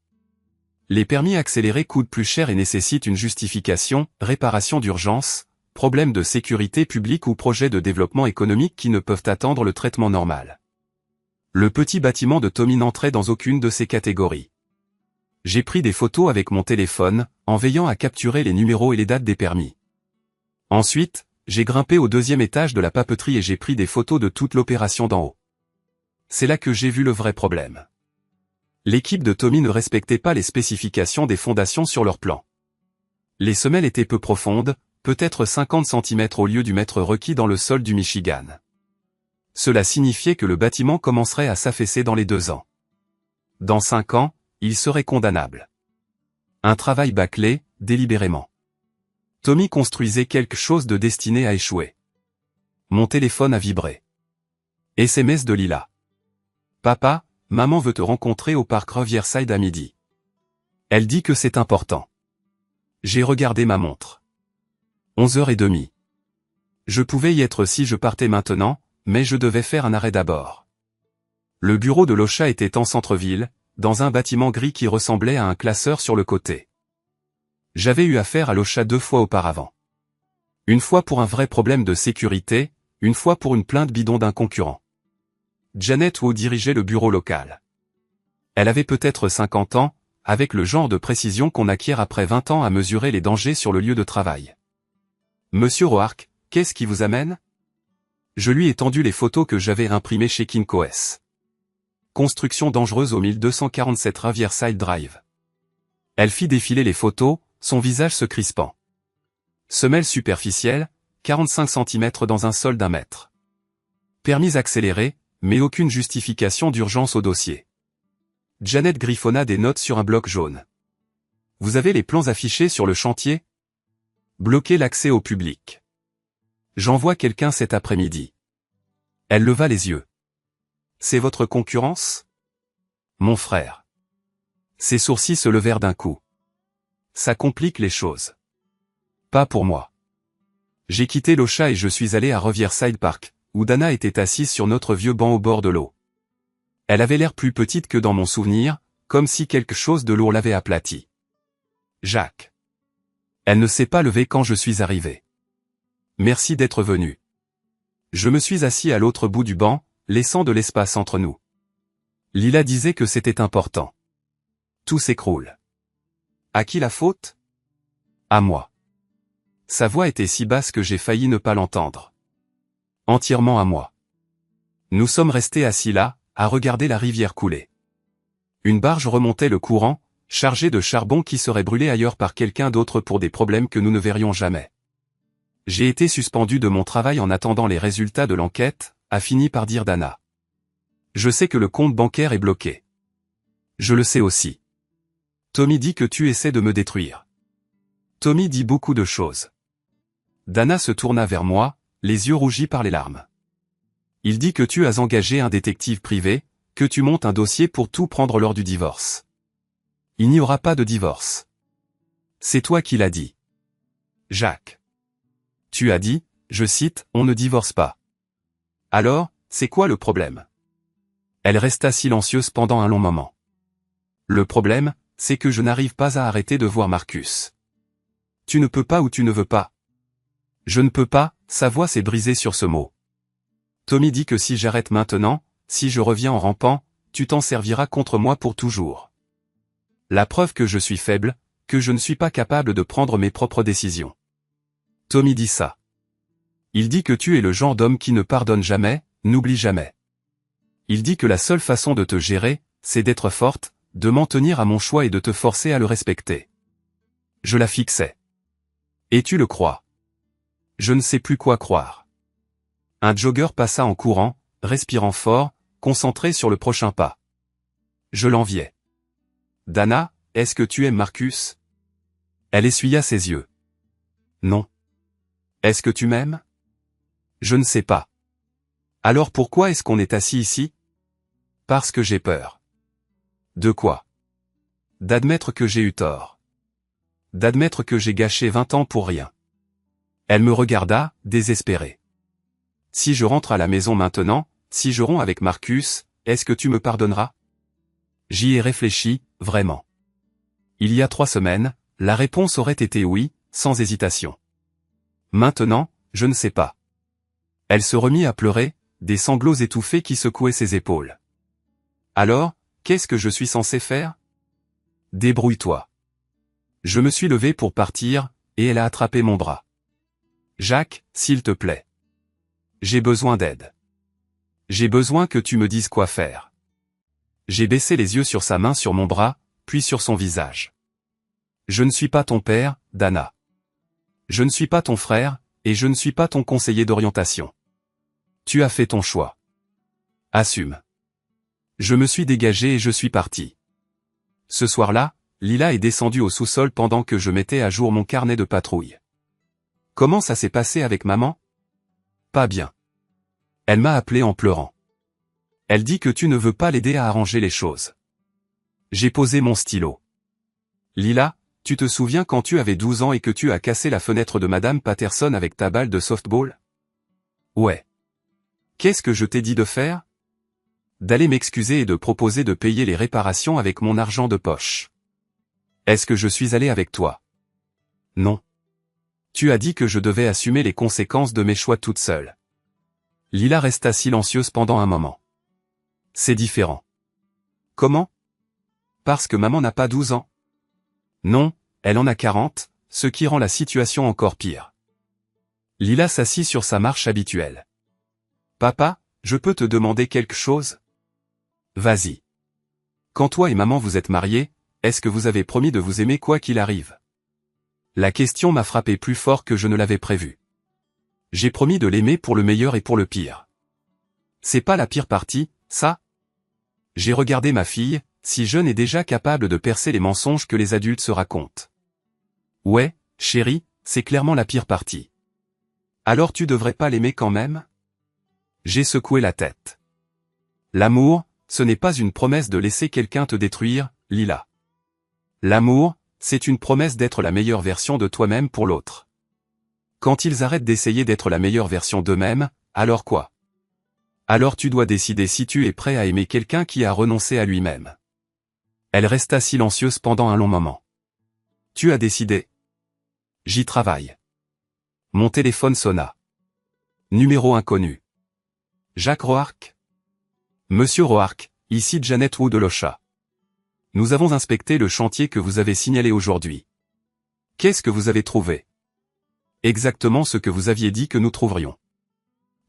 Les permis accélérés coûtent plus cher et nécessitent une justification, réparation d'urgence, problème de sécurité publique ou projet de développement économique qui ne peuvent attendre le traitement normal. Le petit bâtiment de Tommy n'entrait dans aucune de ces catégories. J'ai pris des photos avec mon téléphone, en veillant à capturer les numéros et les dates des permis. Ensuite, j'ai grimpé au 2e étage de la papeterie et j'ai pris des photos de toute l'opération d'en haut. C'est là que j'ai vu le vrai problème. L'équipe de Tommy ne respectait pas les spécifications des fondations sur leur plan. Les semelles étaient peu profondes, peut-être 50 cm au lieu du mètre requis dans le sol du Michigan. Cela signifiait que le bâtiment commencerait à s'affaisser dans les 2 ans. Dans 5 ans, il serait condamnable. Un travail bâclé, délibérément. Tommy construisait quelque chose de destiné à échouer. Mon téléphone a vibré. SMS de Lila. Papa, maman veut te rencontrer au parc Riverside à midi. Elle dit que c'est important. J'ai regardé ma montre. 11h30. Je pouvais y être si je partais maintenant, mais je devais faire un arrêt d'abord. Le bureau de l'Ocha était en centre-ville, dans un bâtiment gris qui ressemblait à un classeur sur le côté. J'avais eu affaire à l'Ocha 2 fois auparavant. Une fois pour un vrai problème de sécurité, une fois pour une plainte bidon d'un concurrent. Janet Wu dirigeait le bureau local. Elle avait peut-être 50 ans, avec le genre de précision qu'on acquiert après 20 ans à mesurer les dangers sur le lieu de travail. Monsieur Roark, qu'est-ce qui vous amène? Je lui ai tendu les photos que j'avais imprimées chez Kinkoes. Construction dangereuse au 1247 Riverside Drive. Elle fit défiler les photos, son visage se crispant. Semelle superficielle, 45 cm dans un sol d'1 mètre. Permis accéléré, mais aucune justification d'urgence au dossier. Janet griffonna des notes sur un bloc jaune. Vous avez les plans affichés sur le chantier? Bloquez l'accès au public. J'envoie quelqu'un cet après-midi. Elle leva les yeux. C'est votre concurrence? Mon frère. Ses sourcils se levèrent d'un coup. Ça complique les choses. Pas pour moi. J'ai quitté l'Ocha et je suis allé à Riverside Park, où Dana était assise sur notre vieux banc au bord de l'eau. Elle avait l'air plus petite que dans mon souvenir, comme si quelque chose de lourd l'avait aplatie. Jacques. Elle ne s'est pas levée quand je suis arrivé. Merci d'être venu. Je me suis assis à l'autre bout du banc, laissant de l'espace entre nous. Lila disait que c'était important. Tout s'écroule. À qui la faute? À moi. Sa voix était si basse que j'ai failli ne pas l'entendre. Entièrement à moi. Nous sommes restés assis là, à regarder la rivière couler. Une barge remontait le courant, chargée de charbon qui serait brûlé ailleurs par quelqu'un d'autre pour des problèmes que nous ne verrions jamais. J'ai été suspendu de mon travail en attendant les résultats de l'enquête, a fini par dire Dana. Je sais que le compte bancaire est bloqué. Je le sais aussi. Tommy dit que tu essaies de me détruire. Tommy dit beaucoup de choses. Dana se tourna vers moi, les yeux rougis par les larmes. Il dit que tu as engagé un détective privé, que tu montes un dossier pour tout prendre lors du divorce. Il n'y aura pas de divorce. C'est toi qui l'as dit. Jacques. Tu as dit, je cite, on ne divorce pas. Alors, c'est quoi le problème? Elle resta silencieuse pendant un long moment. Le problème, c'est que je n'arrive pas à arrêter de voir Marcus. Tu ne peux pas ou tu ne veux pas. Je ne peux pas, sa voix s'est brisée sur ce mot. Tommy dit que si j'arrête maintenant, si je reviens en rampant, tu t'en serviras contre moi pour toujours. La preuve que je suis faible, que je ne suis pas capable de prendre mes propres décisions. Tommy dit ça. Il dit que tu es le genre d'homme qui ne pardonne jamais, n'oublie jamais. Il dit que la seule façon de te gérer, c'est d'être forte, de m'en tenir à mon choix et de te forcer à le respecter. Je la fixais. Et tu le crois? Je ne sais plus quoi croire. Un jogger passa en courant, respirant fort, concentré sur le prochain pas. Je l'enviais. Dana, est-ce que tu aimes Marcus? Elle essuya ses yeux. Non. Est-ce que tu m'aimes? Je ne sais pas. Alors pourquoi est-ce qu'on est assis ici? Parce que j'ai peur. De quoi? D'admettre que j'ai eu tort. D'admettre que j'ai gâché 20 ans pour rien. Elle me regarda, désespérée. Si je rentre à la maison maintenant, si je romps avec Marcus, est-ce que tu me pardonneras? J'y ai réfléchi, vraiment. Il y a 3 semaines, la réponse aurait été oui, sans hésitation. Maintenant, je ne sais pas. Elle se remit à pleurer, des sanglots étouffés qui secouaient ses épaules. Alors, qu'est-ce que je suis censé faire? Débrouille-toi. Je me suis levé pour partir, et elle a attrapé mon bras. Jacques, s'il te plaît. J'ai besoin d'aide. J'ai besoin que tu me dises quoi faire. J'ai baissé les yeux sur sa main sur mon bras, puis sur son visage. Je ne suis pas ton père, Dana. Je ne suis pas ton frère, et je ne suis pas ton conseiller d'orientation. Tu as fait ton choix. Assume. Je me suis dégagé et je suis parti. Ce soir-là, Lila est descendue au sous-sol pendant que je mettais à jour mon carnet de patrouille. Comment ça s'est passé avec maman? Pas bien. Elle m'a appelé en pleurant. Elle dit que tu ne veux pas l'aider à arranger les choses. J'ai posé mon stylo. Lila, tu te souviens quand tu avais 12 ans et que tu as cassé la fenêtre de Madame Patterson avec ta balle de softball? Ouais. Qu'est-ce que je t'ai dit de faire? D'aller m'excuser et de proposer de payer les réparations avec mon argent de poche. Est-ce que je suis allé avec toi? Non. Tu as dit que je devais assumer les conséquences de mes choix toute seule. Lila resta silencieuse pendant un moment. C'est différent. Comment? Parce que maman n'a pas 12 ans. Non, elle en a 40, ce qui rend la situation encore pire. Lila s'assit sur sa marche habituelle. Papa, je peux te demander quelque chose? Vas-y. Quand toi et maman vous êtes mariés, est-ce que vous avez promis de vous aimer quoi qu'il arrive? La question m'a frappé plus fort que je ne l'avais prévu. J'ai promis de l'aimer pour le meilleur et pour le pire. C'est pas la pire partie, ça? J'ai regardé ma fille, si jeune et déjà capable de percer les mensonges que les adultes se racontent. Ouais, chérie, c'est clairement la pire partie. Alors tu devrais pas l'aimer quand même? J'ai secoué la tête. L'amour, ce n'est pas une promesse de laisser quelqu'un te détruire, Lila. L'amour, c'est une promesse d'être la meilleure version de toi-même pour l'autre. Quand ils arrêtent d'essayer d'être la meilleure version d'eux-mêmes, alors quoi? Alors tu dois décider si tu es prêt à aimer quelqu'un qui a renoncé à lui-même. Elle resta silencieuse pendant un long moment. Tu as décidé? J'y travaille. Mon téléphone sonna. Numéro inconnu. Jacques Roark? Monsieur Roark, ici Janet Wood de l'Ocha. Nous avons inspecté le chantier que vous avez signalé aujourd'hui. Qu'est-ce que vous avez trouvé? Exactement ce que vous aviez dit que nous trouverions.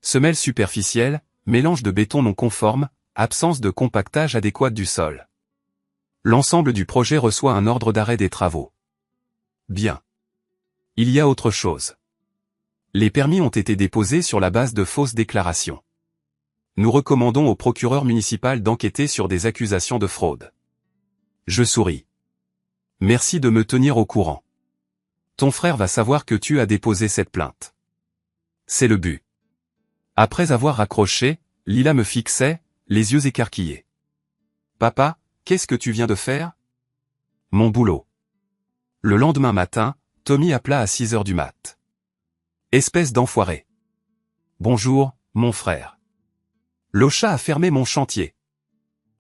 Semelle superficielle, mélange de béton non conforme, absence de compactage adéquat du sol. L'ensemble du projet reçoit un ordre d'arrêt des travaux. Bien. Il y a autre chose. Les permis ont été déposés sur la base de fausses déclarations. Nous recommandons au procureur municipal d'enquêter sur des accusations de fraude. Je souris. Merci de me tenir au courant. Ton frère va savoir que tu as déposé cette plainte. C'est le but. Après avoir raccroché, Lila me fixait, les yeux écarquillés. Papa, qu'est-ce que tu viens de faire? Mon boulot. Le lendemain matin, Tommy appela à 6 heures du mat. Espèce d'enfoiré. Bonjour, mon frère. L'Ocha a fermé mon chantier.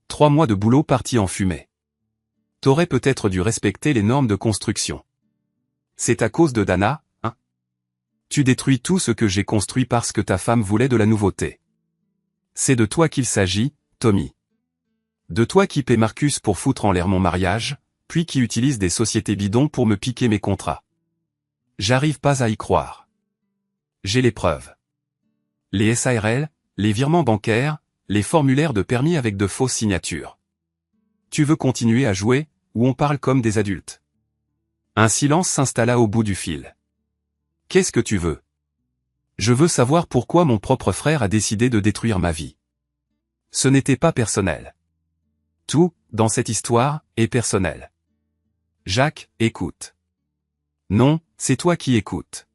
3 mois de boulot partis en fumée. T'aurais peut-être dû respecter les normes de construction. C'est à cause de Dana, hein? Tu détruis tout ce que j'ai construit parce que ta femme voulait de la nouveauté. C'est de toi qu'il s'agit, Tommy. De toi qui paie Marcus pour foutre en l'air mon mariage, puis qui utilise des sociétés bidons pour me piquer mes contrats. J'arrive pas à y croire. J'ai les preuves. Les SARL, les virements bancaires, les formulaires de permis avec de fausses signatures. Tu veux continuer à jouer, ou on parle comme des adultes? Un silence s'installa au bout du fil. Qu'est-ce que tu veux? Je veux savoir pourquoi mon propre frère a décidé de détruire ma vie. Ce n'était pas personnel. Tout, dans cette histoire, est personnel. Jacques, écoute. Non, c'est toi qui écoutes.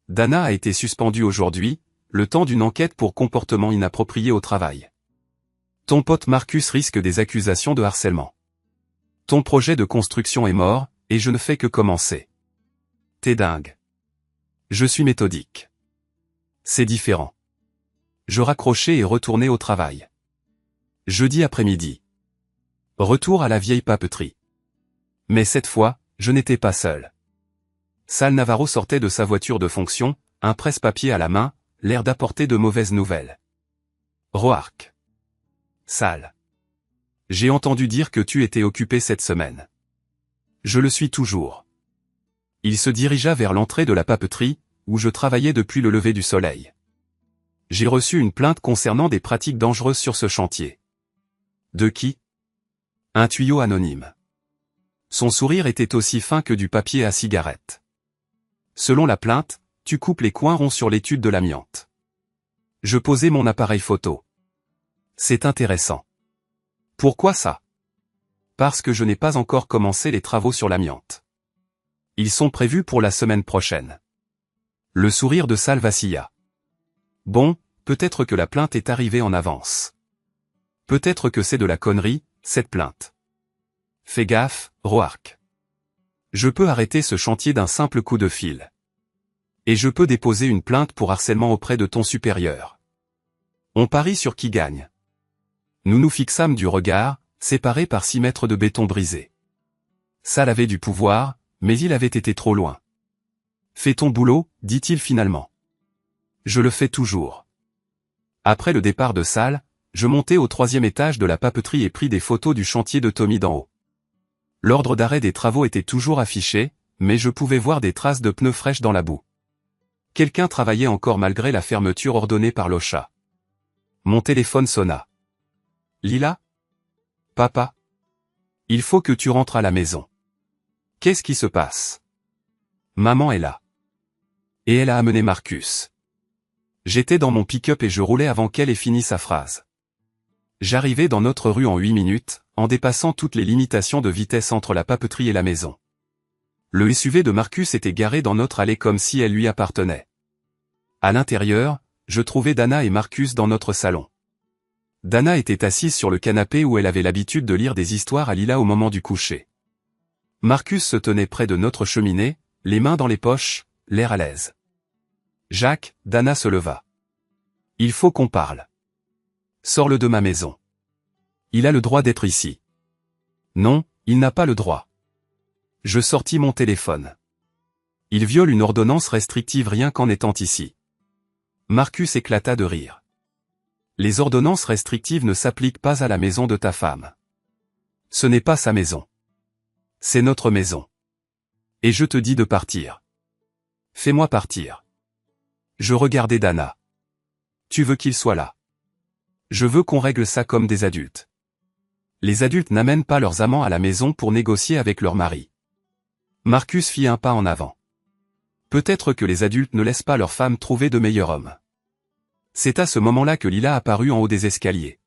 Dana a été suspendue aujourd'hui, le temps d'une enquête pour comportement inapproprié au travail. Ton pote Marcus risque des accusations de harcèlement. Ton projet de construction est mort, et je ne fais que commencer. T'es dingue. Je suis méthodique. C'est différent. Je raccrochai et retournai au travail. Jeudi après-midi. Retour à la vieille papeterie. Mais cette fois, je n'étais pas seul. Sal Navarro sortait de sa voiture de fonction, un presse-papier à la main, l'air d'apporter de mauvaises nouvelles. Roark. Sal. J'ai entendu dire que tu étais occupé cette semaine. Je le suis toujours. Il se dirigea vers l'entrée de la papeterie, où je travaillais depuis le lever du soleil. J'ai reçu une plainte concernant des pratiques dangereuses sur ce chantier. De qui? Un tuyau anonyme. Son sourire était aussi fin que du papier à cigarette. Selon la plainte, tu coupes les coins ronds sur l'étude de l'amiante. Je posais mon appareil photo. C'est intéressant. Pourquoi ça? parce que je n'ai pas encore commencé les travaux sur l'amiante. Ils sont prévus pour la semaine prochaine. Le sourire de Sal vacilla. Bon, peut-être que la plainte est arrivée en avance. Peut-être que c'est de la connerie, cette plainte. Fais gaffe, Roark. Je peux arrêter ce chantier d'un simple coup de fil. Et je peux déposer une plainte pour harcèlement auprès de ton supérieur. On parie sur qui gagne. Nous nous fixâmes du regard, séparés par 6 mètres de béton brisé. Sal avait du pouvoir, mais il avait été trop loin. Fais ton boulot, dit-il finalement. Je le fais toujours. Après le départ de Sal, je montai au 3e étage de la papeterie et pris des photos du chantier de Tommy d'en haut. L'ordre d'arrêt des travaux était toujours affiché, mais je pouvais voir des traces de pneus fraîches dans la boue. Quelqu'un travaillait encore malgré la fermeture ordonnée par l'OSHA. Mon téléphone sonna. Lila ? Papa ? Il faut que tu rentres à la maison. Qu'est-ce qui se passe ? Maman est là. Et elle a amené Marcus. J'étais dans mon pick-up et je roulais avant qu'elle ait fini sa phrase. J'arrivais dans notre rue en 8 minutes, en dépassant toutes les limitations de vitesse entre la papeterie et la maison. Le SUV de Marcus était garé dans notre allée comme si elle lui appartenait. À l'intérieur, je trouvais Dana et Marcus dans notre salon. Dana était assise sur le canapé où elle avait l'habitude de lire des histoires à Lila au moment du coucher. Marcus se tenait près de notre cheminée, les mains dans les poches, l'air à l'aise. Jacques, Dana se leva. Il faut qu'on parle. Sors-le de ma maison. Il a le droit d'être ici. Non, il n'a pas le droit. Je sortis mon téléphone. Il viole une ordonnance restrictive rien qu'en étant ici. Marcus éclata de rire. Les ordonnances restrictives ne s'appliquent pas à la maison de ta femme. Ce n'est pas sa maison. C'est notre maison. Et je te dis de partir. Fais-moi partir. Je regardais Dana. Tu veux qu'il soit là. Je veux qu'on règle ça comme des adultes. Les adultes n'amènent pas leurs amants à la maison pour négocier avec leur mari. Marcus fit un pas en avant. Peut-être que les adultes ne laissent pas leurs femmes trouver de meilleurs hommes. C'est à ce moment-là que Lila apparut en haut des escaliers.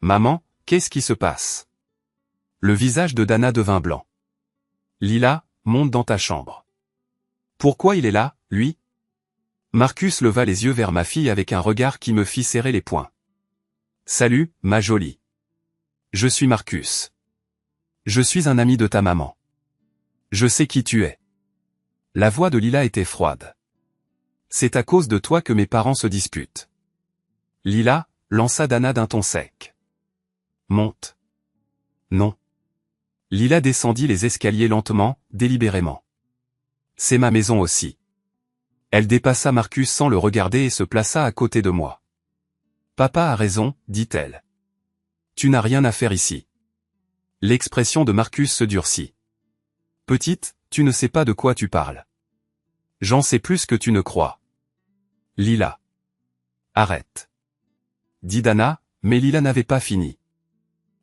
Maman, qu'est-ce qui se passe ? Le visage de Dana devint blanc. Lila, monte dans ta chambre. Pourquoi il est là, lui ? Marcus leva les yeux vers ma fille avec un regard qui me fit serrer les poings. Salut, ma jolie. Je suis Marcus. Je suis un ami de ta maman. Je sais qui tu es. La voix de Lila était froide. C'est à cause de toi que mes parents se disputent. Lila, lança Dana d'un ton sec. Monte. Non. Lila descendit les escaliers lentement, délibérément. C'est ma maison aussi. Elle dépassa Marcus sans le regarder et se plaça à côté de moi. Papa a raison, dit-elle. Tu n'as rien à faire ici. L'expression de Marcus se durcit. Petite, tu ne sais pas de quoi tu parles. J'en sais plus que tu ne crois. Lila. Arrête. Dit Dana, mais Lila n'avait pas fini.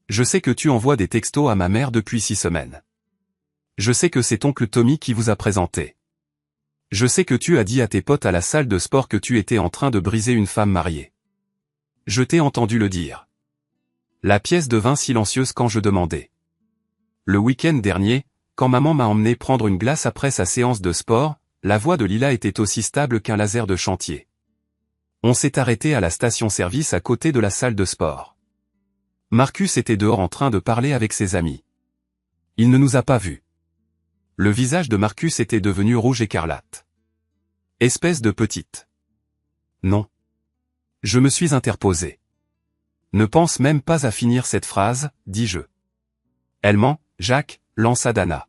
Je sais que tu envoies des textos à ma mère depuis 6 semaines. Je sais que c'est oncle Tommy qui vous a présenté. Je sais que tu as dit à tes potes à la salle de sport que tu étais en train de briser une femme mariée. Je t'ai entendu le dire. La pièce devint silencieuse quand je demandais. Le week-end dernier, quand maman m'a emmené prendre une glace après sa séance de sport, la voix de Lila était aussi stable qu'un laser de chantier. On s'est arrêté à la station-service à côté de la salle de sport. Marcus était dehors en train de parler avec ses amis. Il ne nous a pas vus. Le visage de Marcus était devenu rouge écarlate. Espèce de petite. Non. Je me suis interposé. Ne pense même pas à finir cette phrase, dis-je. Elle ment, Jacques, lança Dana.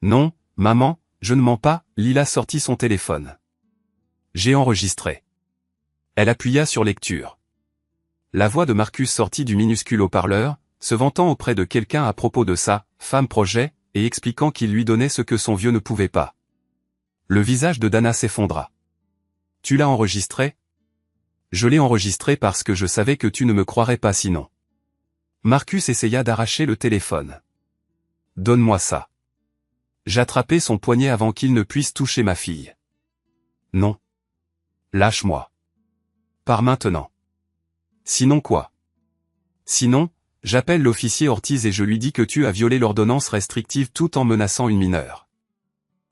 Non, maman, je ne mens pas, Lila sortit son téléphone. J'ai enregistré. Elle appuya sur lecture. La voix de Marcus sortit du minuscule haut-parleur, se vantant auprès de quelqu'un à propos de sa femme projet, et expliquant qu'il lui donnait ce que son vieux ne pouvait pas. Le visage de Dana s'effondra. Tu l'as enregistré ? Je l'ai enregistré parce que je savais que tu ne me croirais pas sinon. Marcus essaya d'arracher le téléphone. Donne-moi ça. J'attrapai son poignet avant qu'il ne puisse toucher ma fille. Non. Lâche-moi. Pars maintenant. Sinon quoi ? Sinon, j'appelle l'officier Ortiz et je lui dis que tu as violé l'ordonnance restrictive tout en menaçant une mineure.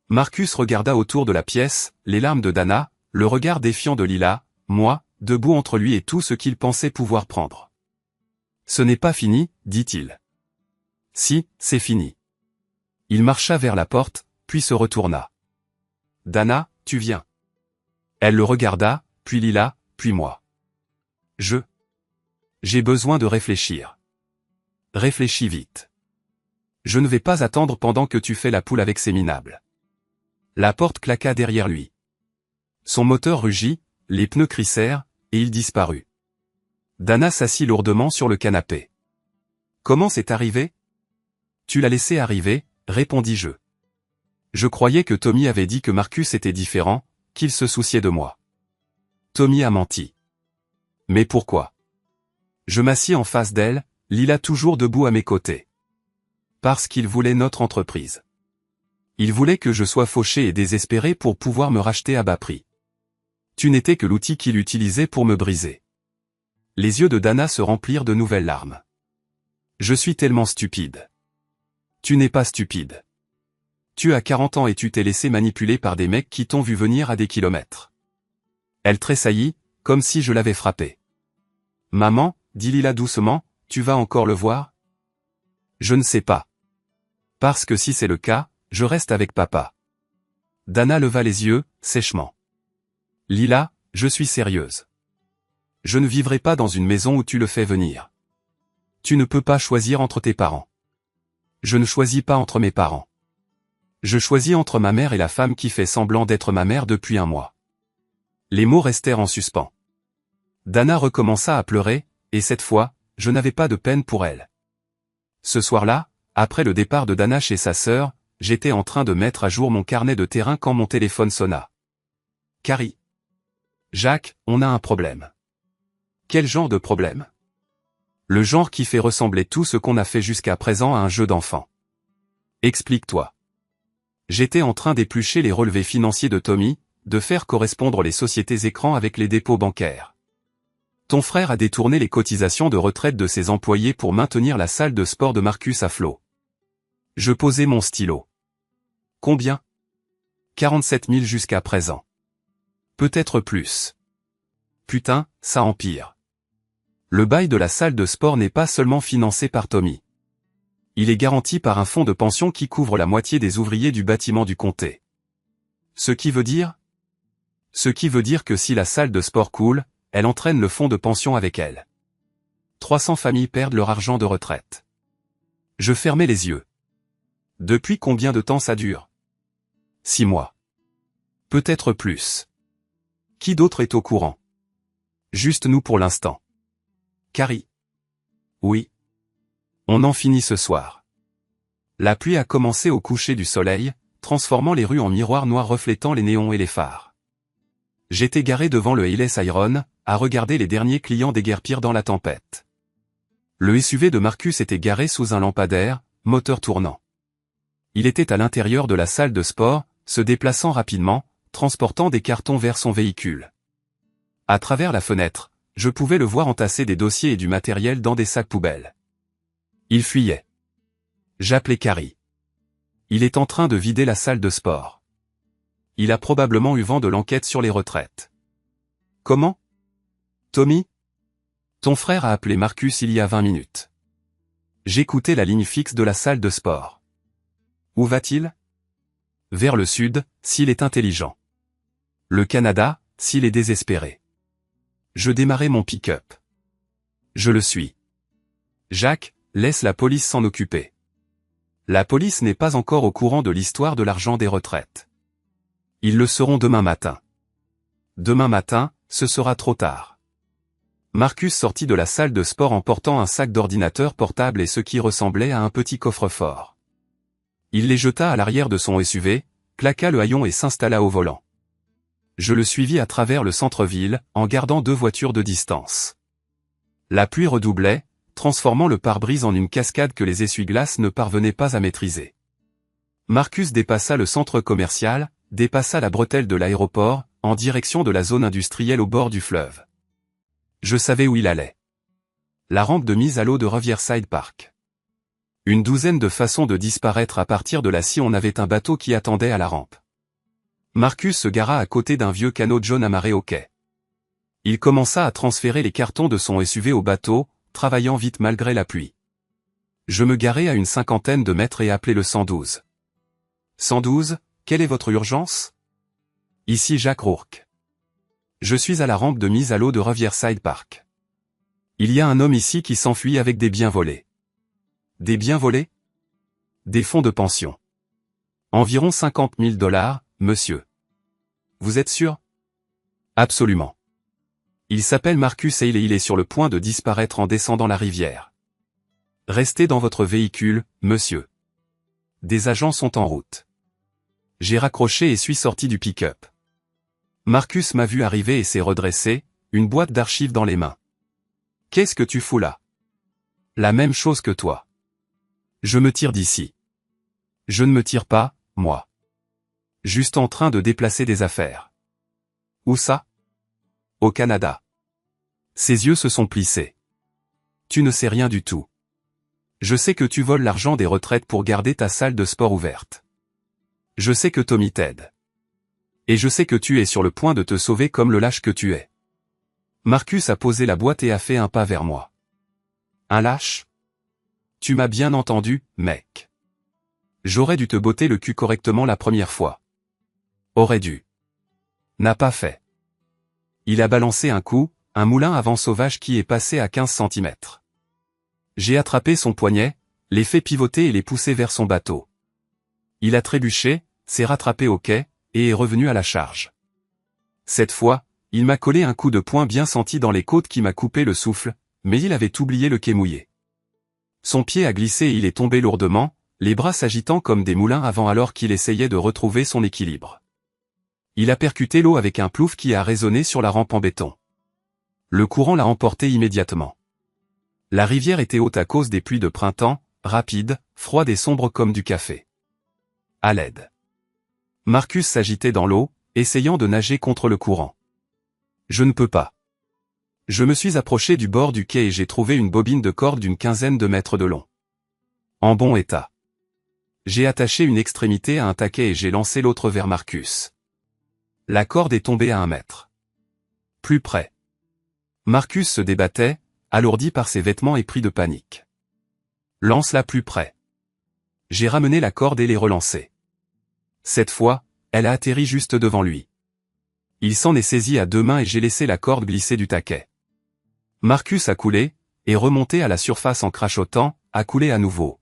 Marcus regarda autour de la pièce, les larmes de Dana, le regard défiant de Lila, moi, debout entre lui et tout ce qu'il pensait pouvoir prendre. Ce n'est pas fini, dit-il. Si, c'est fini. Il marcha vers la porte, puis se retourna. Dana, tu viens. Elle le regarda, puis Lila, puis moi. J'ai besoin de réfléchir. Réfléchis vite. Je ne vais pas attendre pendant que tu fais la poule avec ces minables. La porte claqua derrière lui. Son moteur rugit, les pneus crissèrent, et il disparut. Dana s'assit lourdement sur le canapé. Comment c'est arrivé? Tu l'as laissé arriver, répondis-je. Je croyais que Tommy avait dit que Marcus était différent, qu'il se souciait de moi. Tommy a menti. Mais pourquoi? Je m'assis en face d'elle, Lila toujours debout à mes côtés. Parce qu'il voulait notre entreprise. Il voulait que je sois fauché et désespéré pour pouvoir me racheter à bas prix. Tu n'étais que l'outil qu'il utilisait pour me briser. Les yeux de Dana se remplirent de nouvelles larmes. Je suis tellement stupide. Tu n'es pas stupide. Tu as 40 ans et tu t'es laissé manipuler par des mecs qui t'ont vu venir à des kilomètres. Elle tressaillit, comme si je l'avais frappée. Maman, dit Lila doucement, tu vas encore le voir? Je ne sais pas. Parce que si c'est le cas, je reste avec papa. Dana leva les yeux, sèchement. Lila, je suis sérieuse. Je ne vivrai pas dans une maison où tu le fais venir. Tu ne peux pas choisir entre tes parents. Je ne choisis pas entre mes parents. Je choisis entre ma mère et la femme qui fait semblant d'être ma mère depuis un mois. Les mots restèrent en suspens. Dana recommença à pleurer, et cette fois, je n'avais pas de peine pour elle. Ce soir-là, après le départ de Dana chez sa sœur, j'étais en train de mettre à jour mon carnet de terrain quand mon téléphone sonna. Carrie. Jacques, on a un problème. Quel genre de problème? Le genre qui fait ressembler tout ce qu'on a fait jusqu'à présent à un jeu d'enfant. Explique-toi. J'étais en train d'éplucher les relevés financiers de Tommy, de faire correspondre les sociétés écrans avec les dépôts bancaires. Ton frère a détourné les cotisations de retraite de ses employés pour maintenir la salle de sport de Marcus à flot. Je posais mon stylo. Combien? 47 000 jusqu'à présent. Peut-être plus. Putain, ça empire. Le bail de la salle de sport n'est pas seulement financé par Tommy. Il est garanti par un fonds de pension qui couvre la moitié des ouvriers du bâtiment du comté. Ce qui veut dire que si la salle de sport coule, elle entraîne le fonds de pension avec elle. 300 familles perdent leur argent de retraite. Je fermais les yeux. Depuis combien de temps ça dure? 6 mois. Peut-être plus. Qui d'autre est au courant? Juste nous pour l'instant. Carrie. Oui. On en finit ce soir. La pluie a commencé au coucher du soleil, transformant les rues en miroirs noirs reflétant les néons et les phares. J'étais garé devant le Hills Iron, à regarder les derniers clients déguerpir dans la tempête. Le SUV de Marcus était garé sous un lampadaire, moteur tournant. Il était à l'intérieur de la salle de sport, se déplaçant rapidement, transportant des cartons vers son véhicule. À travers la fenêtre, je pouvais le voir entasser des dossiers et du matériel dans des sacs poubelles. Il fuyait. J'appelais Carrie. Il est en train de vider la salle de sport. Il a probablement eu vent de l'enquête sur les retraites. Comment? Tommy? Ton frère a appelé Marcus il y a 20 minutes. J'écoutais la ligne fixe de la salle de sport. Où va-t-il? Vers le sud, s'il est intelligent. Le Canada, s'il est désespéré. Je démarrai mon pick-up. Je le suis. Jacques, laisse la police s'en occuper. La police n'est pas encore au courant de l'histoire de l'argent des retraites. Ils le seront demain matin. Demain matin, ce sera trop tard. Marcus sortit de la salle de sport en portant un sac d'ordinateur portable et ce qui ressemblait à un petit coffre-fort. Il les jeta à l'arrière de son SUV, claqua le haillon et s'installa au volant. Je le suivis à travers le centre-ville, en gardant 2 voitures de distance. La pluie redoublait, transformant le pare-brise en une cascade que les essuie-glaces ne parvenaient pas à maîtriser. Marcus dépassa le centre commercial, dépassa la bretelle de l'aéroport, en direction de la zone industrielle au bord du fleuve. Je savais où il allait. La rampe de mise à l'eau de Riverside Park. Une douzaine de façons de disparaître à partir de là si on avait un bateau qui attendait à la rampe. Marcus se gara à côté d'un vieux canot jaune amarré au quai. Il commença à transférer les cartons de son SUV au bateau, travaillant vite malgré la pluie. Je me garai à une 50aine de mètres et appelai le 112. 112, quelle est votre urgence? Ici Jack Rourke. Je suis à la rampe de mise à l'eau de Riverside Park. Il y a un homme ici qui s'enfuit avec des biens volés. Des biens volés? Des fonds de pension. Environ 50 000 $, monsieur. Vous êtes sûr? Absolument. Il s'appelle Marcus Hale et il est sur le point de disparaître en descendant la rivière. Restez dans votre véhicule, monsieur. Des agents sont en route. J'ai raccroché et suis sorti du pick-up. Marcus m'a vu arriver et s'est redressé, une boîte d'archives dans les mains. Qu'est-ce que tu fous là? La même chose que toi. Je me tire d'ici. Je ne me tire pas, moi. Juste en train de déplacer des affaires. Où ça? Au Canada. Ses yeux se sont plissés. Tu ne sais rien du tout. Je sais que tu voles l'argent des retraites pour garder ta salle de sport ouverte. Je sais que Tommy t'aide. Et je sais que tu es sur le point de te sauver comme le lâche que tu es. Marcus a posé la boîte et a fait un pas vers moi. Un lâche? Tu m'as bien entendu, mec. J'aurais dû te botter le cul correctement la première fois. Aurait dû. N'a pas fait. Il a balancé un coup, un moulin à vent sauvage qui est passé à 15 cm. J'ai attrapé son poignet, les fait pivoter et les poussé vers son bateau. Il a trébuché, s'est rattrapé au quai, et est revenu à la charge. Cette fois, il m'a collé un coup de poing bien senti dans les côtes qui m'a coupé le souffle, mais il avait oublié le quai mouillé. Son pied a glissé et il est tombé lourdement, les bras s'agitant comme des moulins à vent alors qu'il essayait de retrouver son équilibre. Il a percuté l'eau avec un plouf qui a résonné sur la rampe en béton. Le courant l'a emporté immédiatement. La rivière était haute à cause des pluies de printemps, rapide, froide et sombre comme du café. À l'aide. Marcus s'agitait dans l'eau, essayant de nager contre le courant. Je ne peux pas. Je me suis approché du bord du quai et j'ai trouvé une bobine de corde d'une 15aine de mètres de long. En bon état. J'ai attaché une extrémité à un taquet et j'ai lancé l'autre vers Marcus. La corde est tombée à 1 mètre. Plus près. Marcus se débattait, alourdi par ses vêtements et pris de panique. Lance-la plus près. J'ai ramené la corde et l'ai relancée. Cette fois, elle a atterri juste devant lui. Il s'en est saisi à 2 mains et j'ai laissé la corde glisser du taquet. Marcus a coulé, est remonté à la surface en crachotant, a coulé à nouveau.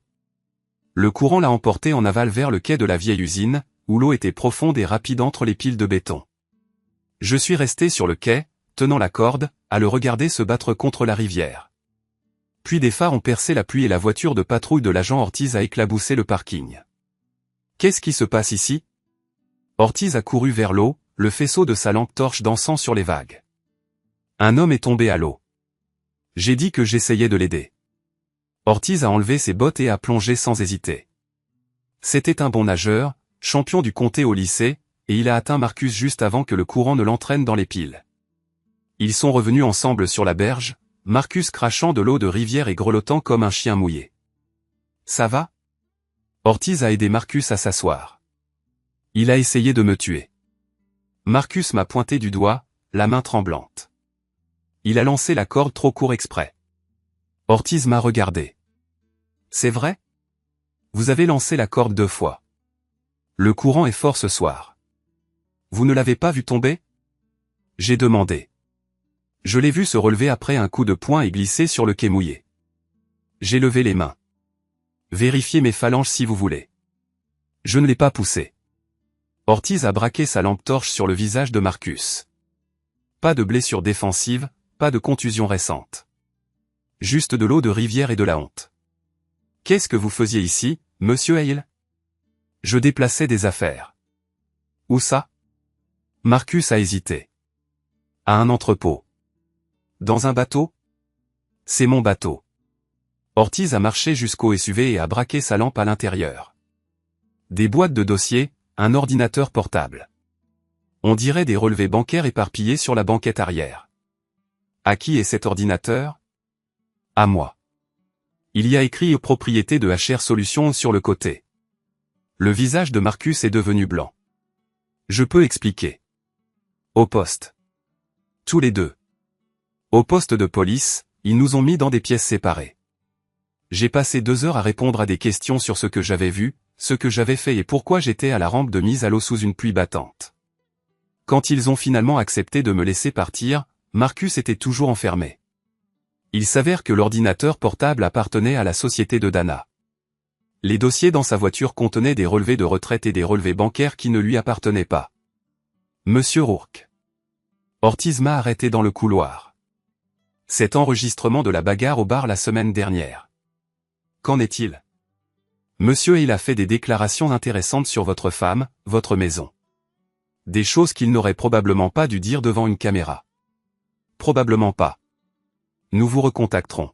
Le courant l'a emporté en aval vers le quai de la vieille usine, où l'eau était profonde et rapide entre les piles de béton. Je suis resté sur le quai, tenant la corde, à le regarder se battre contre la rivière. Puis des phares ont percé la pluie et la voiture de patrouille de l'agent Ortiz a éclaboussé le parking. Qu'est-ce qui se passe ici? Ortiz a couru vers l'eau, le faisceau de sa lampe torche dansant sur les vagues. Un homme est tombé à l'eau. J'ai dit que j'essayais de l'aider. Ortiz a enlevé ses bottes et a plongé sans hésiter. C'était un bon nageur, champion du comté au lycée, et il a atteint Marcus juste avant que le courant ne l'entraîne dans les piles. Ils sont revenus ensemble sur la berge, Marcus crachant de l'eau de rivière et grelottant comme un chien mouillé. Ça va? Ortiz a aidé Marcus à s'asseoir. Il a essayé de me tuer. Marcus m'a pointé du doigt, la main tremblante. Il a lancé la corde trop court exprès. Ortiz m'a regardé. C'est vrai? Vous avez lancé la corde 2 fois. Le courant est fort ce soir. Vous ne l'avez pas vu tomber? J'ai demandé. Je l'ai vu se relever après un coup de poing et glisser sur le quai mouillé. J'ai levé les mains. Vérifiez mes phalanges si vous voulez. Je ne l'ai pas poussé. Ortiz a braqué sa lampe torche sur le visage de Marcus. Pas de blessure défensive, pas de contusion récente. Juste de l'eau de rivière et de la honte. Qu'est-ce que vous faisiez ici, monsieur Hale? Je déplaçais des affaires. Où ça? Marcus a hésité. À un entrepôt. Dans un bateau? C'est mon bateau. Ortiz a marché jusqu'au SUV et a braqué sa lampe à l'intérieur. Des boîtes de dossiers, un ordinateur portable. On dirait des relevés bancaires éparpillés sur la banquette arrière. À qui est cet ordinateur? À moi. Il y a écrit aux propriétés de HR Solutions sur le côté. Le visage de Marcus est devenu blanc. Je peux expliquer. Au poste. Tous les deux. Au poste de police, ils nous ont mis dans des pièces séparées. J'ai passé 2 heures à répondre à des questions sur ce que j'avais vu, ce que j'avais fait et pourquoi j'étais à la rampe de mise à l'eau sous une pluie battante. Quand ils ont finalement accepté de me laisser partir, Marcus était toujours enfermé. Il s'avère que l'ordinateur portable appartenait à la société de Dana. Les dossiers dans sa voiture contenaient des relevés de retraite et des relevés bancaires qui ne lui appartenaient pas. Monsieur Rourke. Ortiz m'a arrêté dans le couloir. Cet enregistrement de la bagarre au bar la semaine dernière. Qu'en est-il? Monsieur il a fait des déclarations intéressantes sur votre femme, votre maison. Des choses qu'il n'aurait probablement pas dû dire devant une caméra. Probablement pas. Nous vous recontacterons.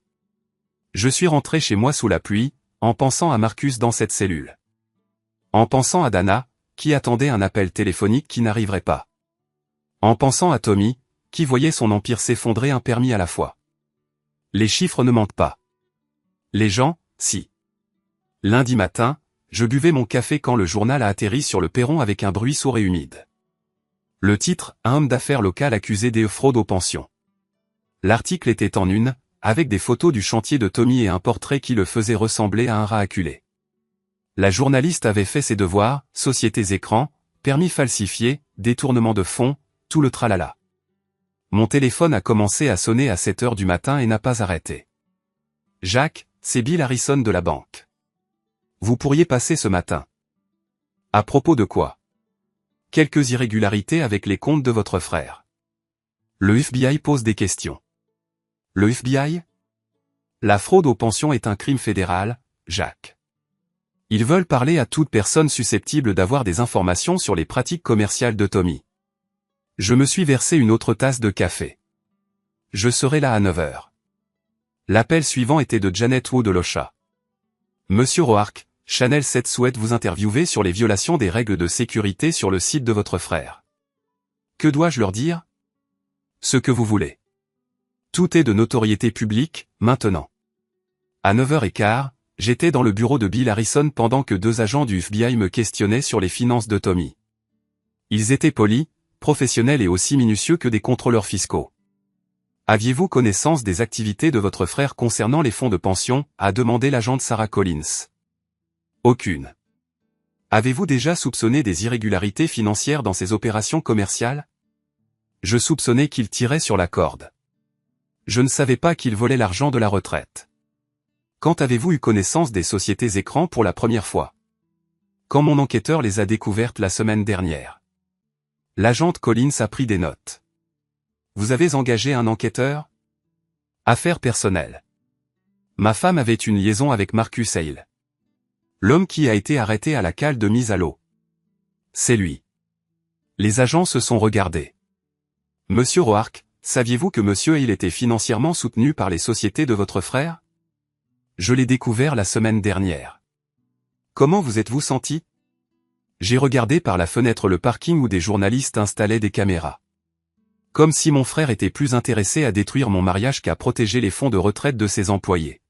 Je suis rentré chez moi sous la pluie, en pensant à Marcus dans cette cellule. En pensant à Dana, qui attendait un appel téléphonique qui n'arriverait pas. En pensant à Tommy, qui voyait son empire s'effondrer un permis à la fois. Les chiffres ne mentent pas. Les gens, si. Lundi matin, je buvais mon café quand le journal a atterri sur le perron avec un bruit sourd et humide. Le titre, un homme d'affaires local accusé de fraude aux pensions. L'article était en une, avec des photos du chantier de Tommy et un portrait qui le faisait ressembler à un rat acculé. La journaliste avait fait ses devoirs, sociétés écrans, permis falsifiés, détournement de fonds, tout le tralala. Mon téléphone a commencé à sonner à 7 heures du matin et n'a pas arrêté. Jacques, c'est Bill Harrison de la banque. Vous pourriez passer ce matin. À propos de quoi? Quelques irrégularités avec les comptes de votre frère. Le FBI pose des questions. Le FBI? La fraude aux pensions est un crime fédéral, Jacques. Ils veulent parler à toute personne susceptible d'avoir des informations sur les pratiques commerciales de Tommy. Je me suis versé une autre tasse de café. Je serai là à 9 heures. L'appel suivant était de Janet Wu de l'Ocha. Monsieur Roark, Channel 7 souhaite vous interviewer sur les violations des règles de sécurité sur le site de votre frère. Que dois-je leur dire? Ce que vous voulez. Tout est de notoriété publique, maintenant. À 9h15, j'étais dans le bureau de Bill Harrison pendant que 2 agents du FBI me questionnaient sur les finances de Tommy. Ils étaient polis, professionnels et aussi minutieux que des contrôleurs fiscaux. Aviez-vous connaissance des activités de votre frère concernant les fonds de pension, a demandé l'agente Sarah Collins. Aucune. Avez-vous déjà soupçonné des irrégularités financières dans ses opérations commerciales? Je soupçonnais qu'il tirait sur la corde. Je ne savais pas qu'il volait l'argent de la retraite. Quand avez-vous eu connaissance des sociétés écrans pour la première fois? Quand mon enquêteur les a découvertes la semaine dernière. L'agente Collins a pris des notes. Vous avez engagé un enquêteur? Affaires personnelles. Ma femme avait une liaison avec Marcus Hale. L'homme qui a été arrêté à la cale de mise à l'eau. C'est lui. Les agents se sont regardés. Monsieur Roark, saviez-vous que Monsieur Hale était financièrement soutenu par les sociétés de votre frère? Je l'ai découvert la semaine dernière. Comment vous êtes-vous senti? J'ai regardé par la fenêtre le parking où des journalistes installaient des caméras. Comme si mon frère était plus intéressé à détruire mon mariage qu'à protéger les fonds de retraite de ses employés.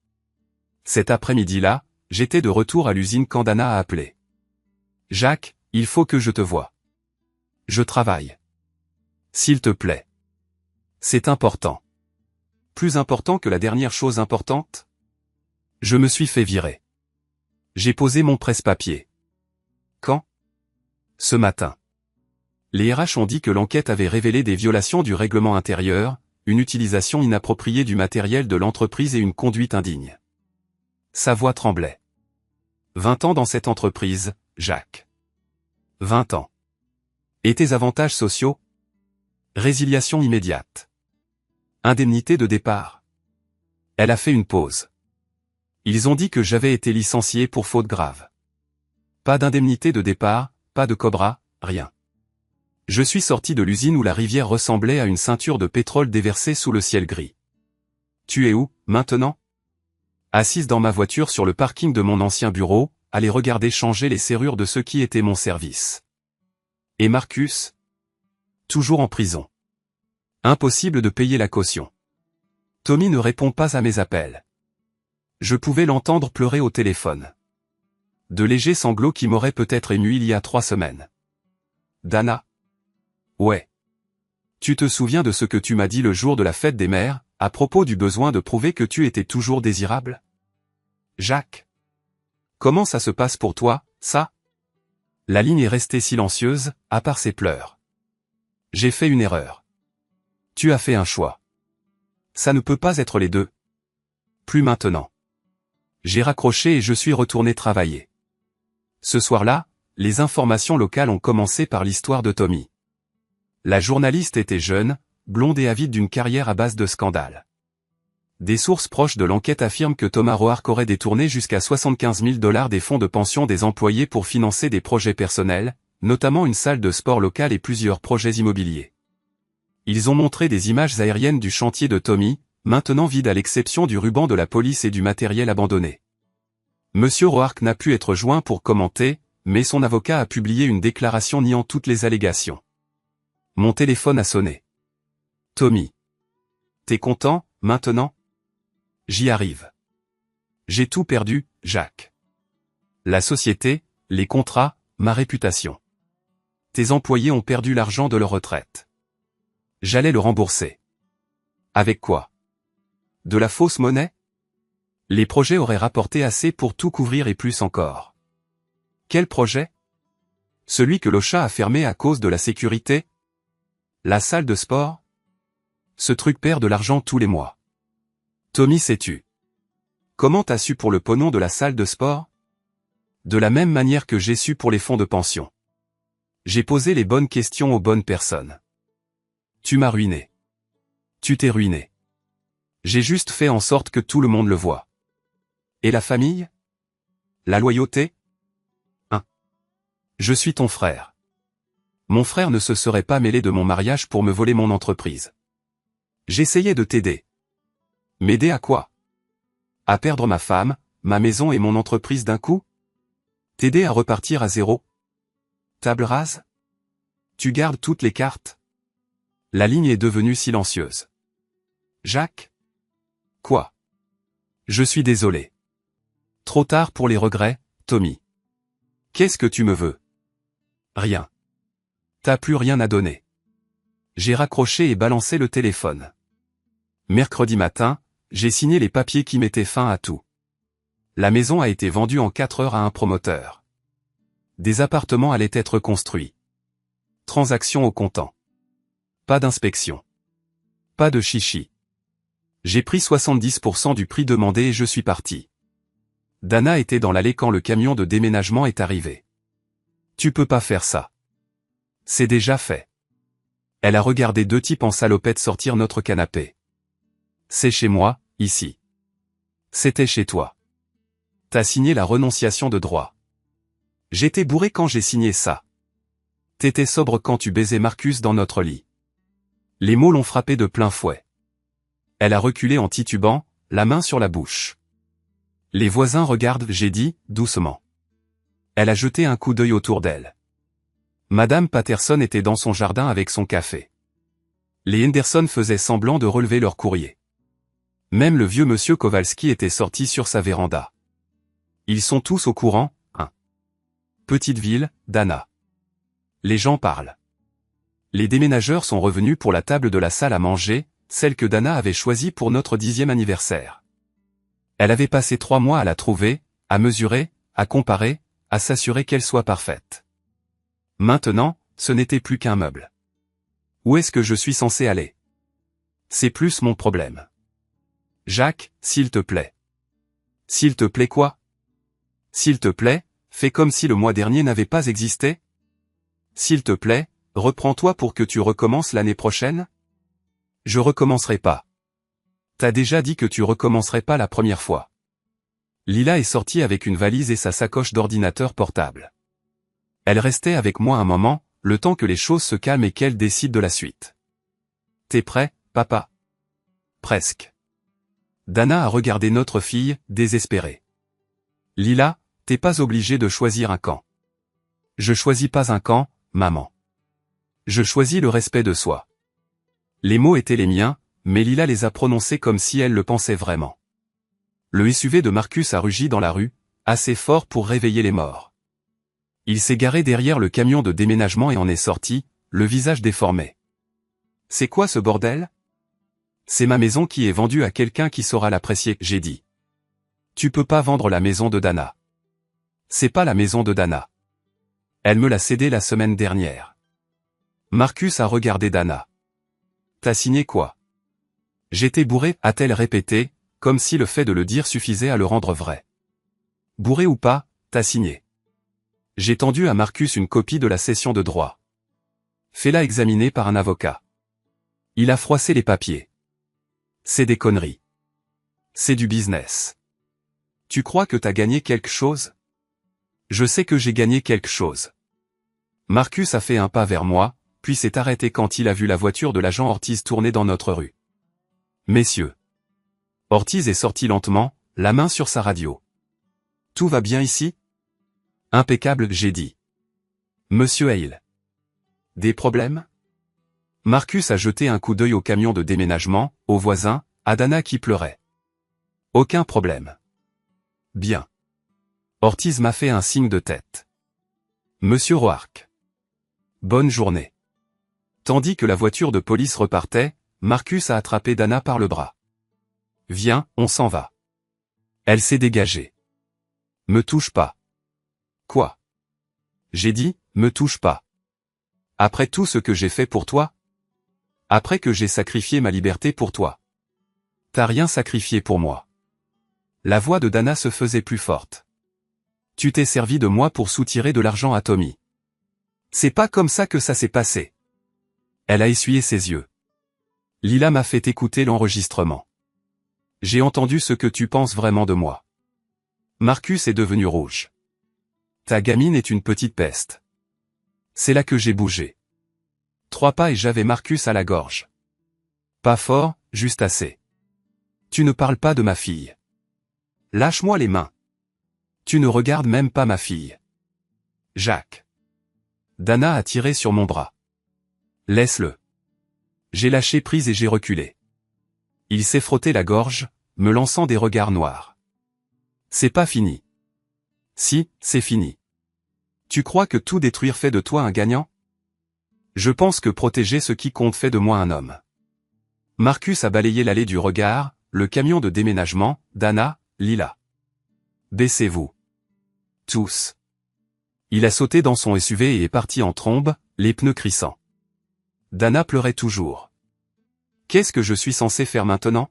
Cet après-midi-là, j'étais de retour à l'usine quand Dana a appelé. Jacques, il faut que je te voie. Je travaille. S'il te plaît. C'est important. Plus important que la dernière chose importante? Je me suis fait virer. J'ai posé mon presse-papier. Quand? Ce matin. Les RH ont dit que l'enquête avait révélé des violations du règlement intérieur, une utilisation inappropriée du matériel de l'entreprise et une conduite indigne. Sa voix tremblait. 20 ans dans cette entreprise, Jacques. 20 ans. Et tes avantages sociaux? Résiliation immédiate. Indemnité de départ. Elle a fait une pause. Ils ont dit que j'avais été licencié pour faute grave. Pas d'indemnité de départ, pas de cobra, rien. Je suis sorti de l'usine où la rivière ressemblait à une ceinture de pétrole déversée sous le ciel gris. Tu es où, maintenant? Assise dans ma voiture sur le parking de mon ancien bureau, à les regarder changer les serrures de ceux qui étaient mon service. Et Marcus? Toujours en prison. Impossible de payer la caution. Tommy ne répond pas à mes appels. Je pouvais l'entendre pleurer au téléphone. De légers sanglots qui m'auraient peut-être ému il y a 3 semaines. Dana. Ouais. Tu te souviens de ce que tu m'as dit le jour de la fête des mères, à propos du besoin de prouver que tu étais toujours désirable? Jacques. Comment ça se passe pour toi, ça? La ligne est restée silencieuse, à part ses pleurs. J'ai fait une erreur. Tu as fait un choix. Ça ne peut pas être les deux. Plus maintenant. J'ai raccroché et je suis retourné travailler. Ce soir-là, les informations locales ont commencé par l'histoire de Tommy. La journaliste était jeune, blonde et avide d'une carrière à base de scandales. Des sources proches de l'enquête affirment que Thomas Roark aurait détourné jusqu'à 75 000 $ des fonds de pension des employés pour financer des projets personnels, notamment une salle de sport locale et plusieurs projets immobiliers. Ils ont montré des images aériennes du chantier de Tommy, maintenant vide à l'exception du ruban de la police et du matériel abandonné. Monsieur Roark n'a pu être joint pour commenter, mais son avocat a publié une déclaration niant toutes les allégations. Mon téléphone a sonné. Tommy. T'es content, maintenant? J'y arrive. J'ai tout perdu, Jacques. La société, les contrats, ma réputation. Tes employés ont perdu l'argent de leur retraite. J'allais le rembourser. Avec quoi? De la fausse monnaie? Les projets auraient rapporté assez pour tout couvrir et plus encore. Quel projet? Celui que l'Ocha a fermé à cause de la sécurité? La salle de sport? Ce truc perd de l'argent tous les mois. Tommy, sais-tu? Comment t'as su pour le pognon de la salle de sport? De la même manière que j'ai su pour les fonds de pension. J'ai posé les bonnes questions aux bonnes personnes. Tu m'as ruiné. Tu t'es ruiné. J'ai juste fait en sorte que tout le monde le voie. Et la famille? La loyauté? Je suis ton frère. Mon frère ne se serait pas mêlé de mon mariage pour me voler mon entreprise. J'essayais de t'aider. M'aider à quoi? À perdre ma femme, ma maison et mon entreprise d'un coup? T'aider à repartir à zéro? Table rase? Tu gardes toutes les cartes? La ligne est devenue silencieuse. Jacques? Quoi? Je suis désolé. Trop tard pour les regrets, Tommy. Qu'est-ce que tu me veux? Rien. T'as plus rien à donner. J'ai raccroché et balancé le téléphone. Mercredi matin, j'ai signé les papiers qui mettaient fin à tout. La maison a été vendue en 4 heures à un promoteur. Des appartements allaient être construits. Transaction au comptant. Pas d'inspection. Pas de chichi. J'ai pris 70% du prix demandé et je suis parti. Dana était dans l'allée quand le camion de déménagement est arrivé. Tu peux pas faire ça. C'est déjà fait. Elle a regardé 2 types en salopette sortir notre canapé. C'est chez moi, ici. C'était chez toi. T'as signé la renonciation de droit. J'étais bourré quand j'ai signé ça. T'étais sobre quand tu baisais Marcus dans notre lit. Les mots l'ont frappé de plein fouet. Elle a reculé en titubant, la main sur la bouche. Les voisins regardent, j'ai dit, doucement. Elle a jeté un coup d'œil autour d'elle. Madame Patterson était dans son jardin avec son café. Les Henderson faisaient semblant de relever leur courrier. Même le vieux monsieur Kowalski était sorti sur sa véranda. Ils sont tous au courant, hein. Petite ville, Dana. Les gens parlent. Les déménageurs sont revenus pour la table de la salle à manger, celle que Dana avait choisie pour notre 10e anniversaire. Elle avait passé 3 mois à la trouver, à mesurer, à comparer, à s'assurer qu'elle soit parfaite. Maintenant, ce n'était plus qu'un meuble. Où est-ce que je suis censé aller? C'est plus mon problème. Jacques, s'il te plaît. S'il te plaît quoi? S'il te plaît, fais comme si le mois dernier n'avait pas existé? S'il te plaît, reprends-toi pour que tu recommences l'année prochaine? Je recommencerai pas. T'as déjà dit que tu recommencerais pas la première fois. Lila est sortie avec une valise et sa sacoche d'ordinateur portable. Elle restait avec moi un moment, le temps que les choses se calment et qu'elle décide de la suite. T'es prêt, papa? Presque. Dana a regardé notre fille, désespérée. Lila, t'es pas obligée de choisir un camp. Je choisis pas un camp, maman. Je choisis le respect de soi. Les mots étaient les miens, mais Lila les a prononcés comme si elle le pensait vraiment. Le SUV de Marcus a rugi dans la rue, assez fort pour réveiller les morts. Il s'est garé derrière le camion de déménagement et en est sorti, le visage déformé. « C'est quoi ce bordel ? » « C'est ma maison qui est vendue à quelqu'un qui saura l'apprécier, j'ai dit. »« Tu peux pas vendre la maison de Dana. »« C'est pas la maison de Dana. Elle me l'a cédée la semaine dernière. » Marcus a regardé Dana. « T'as signé quoi ? » « J'étais bourré, a-t-elle répété, comme si le fait de le dire suffisait à le rendre vrai. « Bourré ou pas, t'as signé. » J'ai tendu à Marcus une copie de la session de droit. Fais-la examiner par un avocat. Il a froissé les papiers. C'est des conneries. C'est du business. Tu crois que t'as gagné quelque chose ? Je sais que j'ai gagné quelque chose. Marcus a fait un pas vers moi, puis s'est arrêté quand il a vu la voiture de l'agent Ortiz tourner dans notre rue. Messieurs. Ortiz est sorti lentement, la main sur sa radio. Tout va bien ici ? Impeccable, j'ai dit. Monsieur Hale. Des problèmes ? Marcus a jeté un coup d'œil au camion de déménagement, aux voisins, à Dana qui pleurait. Aucun problème. Bien. Ortiz m'a fait un signe de tête. Monsieur Roark. Bonne journée. Tandis que la voiture de police repartait, Marcus a attrapé Dana par le bras. Viens, on s'en va. Elle s'est dégagée. Me touche pas. Quoi ? J'ai dit, me touche pas. Après tout ce que j'ai fait pour toi ? Après que j'ai sacrifié ma liberté pour toi. T'as rien sacrifié pour moi. La voix de Dana se faisait plus forte. Tu t'es servi de moi pour soutirer de l'argent à Tommy. C'est pas comme ça que ça s'est passé. Elle a essuyé ses yeux. Lila m'a fait écouter l'enregistrement. J'ai entendu ce que tu penses vraiment de moi. Marcus est devenu rouge. Ta gamine est une petite peste. C'est là que j'ai bougé. 3 pas et j'avais Marcus à la gorge. Pas fort, juste assez. Tu ne parles pas de ma fille. Lâche-moi les mains. Tu ne regardes même pas ma fille. Jacques. Dana a tiré sur mon bras. Laisse-le. J'ai lâché prise et j'ai reculé. Il s'est frotté la gorge, me lançant des regards noirs. C'est pas fini. Si, c'est fini. Tu crois que tout détruire fait de toi un gagnant ? Je pense que protéger ce qui compte fait de moi un homme. Marcus a balayé l'allée du regard, le camion de déménagement, Dana, Lila. Baissez-vous. Tous. Il a sauté dans son SUV et est parti en trombe, les pneus crissant. Dana pleurait toujours. Qu'est-ce que je suis censé faire maintenant ?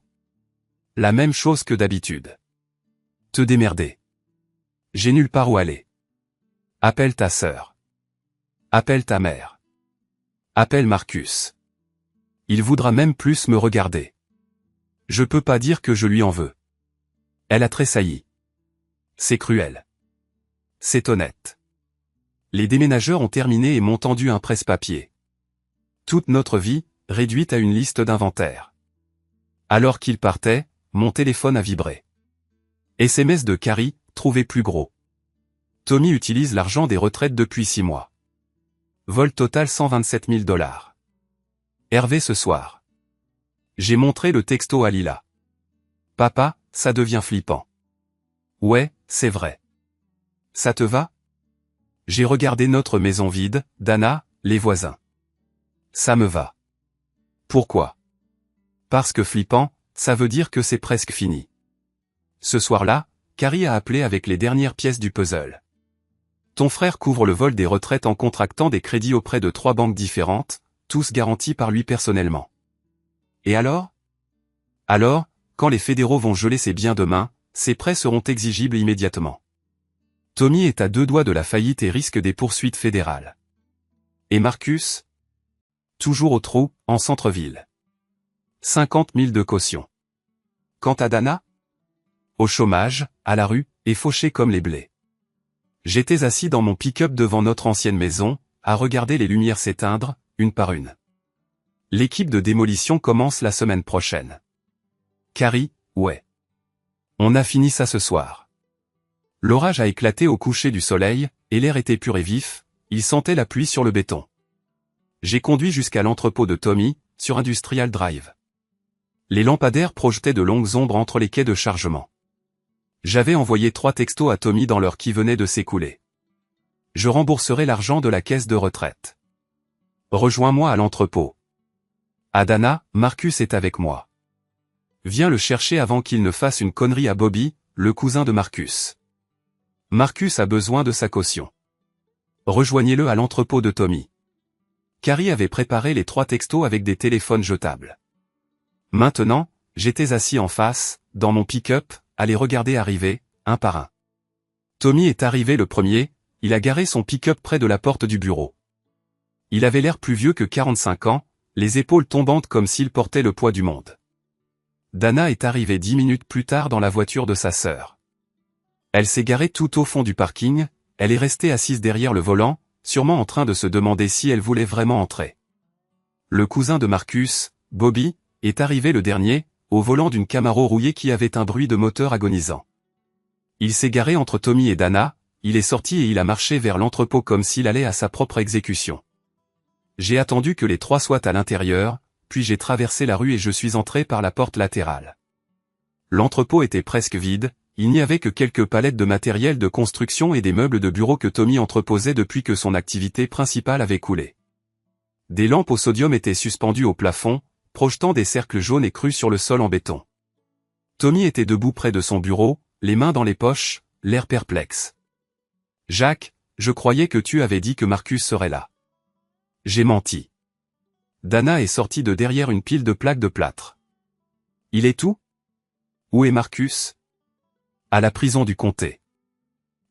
La même chose que d'habitude. Te démerder. J'ai nulle part où aller. Appelle ta sœur. Appelle ta mère. Appelle Marcus. Il voudra même plus me regarder. Je peux pas dire que je lui en veux. Elle a tressailli. C'est cruel. C'est honnête. Les déménageurs ont terminé et m'ont tendu un presse-papier. Toute notre vie, réduite à une liste d'inventaire. Alors qu'ils partaient, mon téléphone a vibré. SMS de Carrie, trouvez plus gros. Tommy utilise l'argent des retraites depuis 6 mois. Vol total $127 000. Hervé ce soir. J'ai montré le texto à Lila. Papa, ça devient flippant. Ouais, c'est vrai. Ça te va ? J'ai regardé notre maison vide, Dana, les voisins. Ça me va. Pourquoi ? Parce que flippant, ça veut dire que c'est presque fini. Ce soir-là, Carrie a appelé avec les dernières pièces du puzzle. Ton frère couvre le vol des retraites en contractant des crédits auprès de 3 banques différentes, tous garantis par lui personnellement. Et alors ? Alors, quand les fédéraux vont geler ses biens demain, ces prêts seront exigibles immédiatement. Tommy est à 2 doigts de la faillite et risque des poursuites fédérales. Et Marcus ? Toujours au trou, en centre-ville. 50 000 de caution. Quant à Dana ? Au chômage, à la rue, et fauché comme les blés. J'étais assis dans mon pick-up devant notre ancienne maison, à regarder les lumières s'éteindre, une par une. L'équipe de démolition commence la semaine prochaine. Carrie, ouais. On a fini ça ce soir. L'orage a éclaté au coucher du soleil, et l'air était pur et vif, il sentait la pluie sur le béton. J'ai conduit jusqu'à l'entrepôt de Tommy, sur Industrial Drive. Les lampadaires projetaient de longues ombres entre les quais de chargement. J'avais envoyé 3 textos à Tommy dans l'heure qui venait de s'écouler. Je rembourserai l'argent de la caisse de retraite. Rejoins-moi à l'entrepôt. À Dana, Marcus est avec moi. Viens le chercher avant qu'il ne fasse une connerie à Bobby, le cousin de Marcus. Marcus a besoin de sa caution. Rejoignez-le à l'entrepôt de Tommy. Carrie avait préparé les 3 textos avec des téléphones jetables. Maintenant, j'étais assis en face, dans mon pick-up, à les regarder arriver, un par un. Tommy est arrivé le premier, il a garé son pick-up près de la porte du bureau. Il avait l'air plus vieux que 45 ans, les épaules tombantes comme s'il portait le poids du monde. Dana est arrivée 10 minutes plus tard dans la voiture de sa sœur. Elle s'est garée tout au fond du parking, elle est restée assise derrière le volant, sûrement en train de se demander si elle voulait vraiment entrer. Le cousin de Marcus, Bobby, est arrivé le dernier, au volant d'une Camaro rouillée qui avait un bruit de moteur agonisant. Il s'est garé entre Tommy et Dana, il est sorti et il a marché vers l'entrepôt comme s'il allait à sa propre exécution. J'ai attendu que les 3 soient à l'intérieur, puis j'ai traversé la rue et je suis entré par la porte latérale. L'entrepôt était presque vide, il n'y avait que quelques palettes de matériel de construction et des meubles de bureau que Tommy entreposait depuis que son activité principale avait coulé. Des lampes au sodium étaient suspendues au plafond, projetant des cercles jaunes et crus sur le sol en béton. Tommy était debout près de son bureau, les mains dans les poches, l'air perplexe. « Jacques, je croyais que tu avais dit que Marcus serait là. » J'ai menti. Dana est sortie de derrière une pile de plaques de plâtre. « Il est où ? Où est Marcus ? » « À la prison du comté.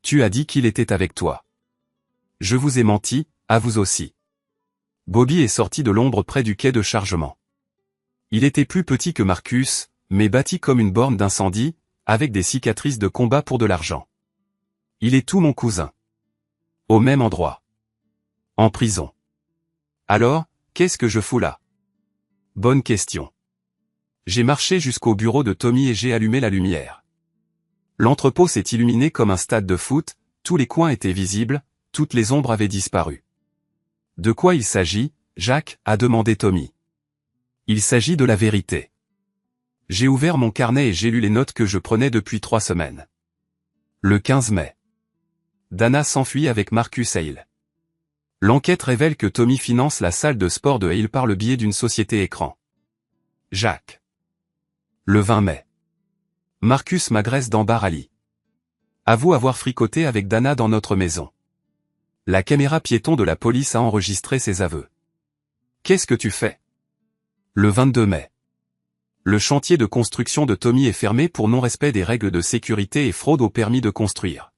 Tu as dit qu'il était avec toi. » « Je vous ai menti, à vous aussi. » Bobby est sorti de l'ombre près du quai de chargement. Il était plus petit que Marcus, mais bâti comme une borne d'incendie, avec des cicatrices de combat pour de l'argent. Il est tout mon cousin. Au même endroit. En prison. Alors, qu'est-ce que je fous là? Bonne question. J'ai marché jusqu'au bureau de Tommy et j'ai allumé la lumière. L'entrepôt s'est illuminé comme un stade de foot, tous les coins étaient visibles, toutes les ombres avaient disparu. De quoi il s'agit, Jacques, a demandé Tommy. Il s'agit de la vérité. J'ai ouvert mon carnet et j'ai lu les notes que je prenais depuis 3 semaines. Le 15 mai. Dana s'enfuit avec Marcus Hale. L'enquête révèle que Tommy finance la salle de sport de Hale par le biais d'une société écran. Jacques. Le 20 mai. Marcus m'agresse d'embarras-lit. Avoue avoir fricoté avec Dana dans notre maison. La caméra piéton de la police a enregistré ses aveux. Qu'est-ce que tu fais? Le 22 mai. Le chantier de construction de Tommy est fermé pour non-respect des règles de sécurité et fraude au permis de construire.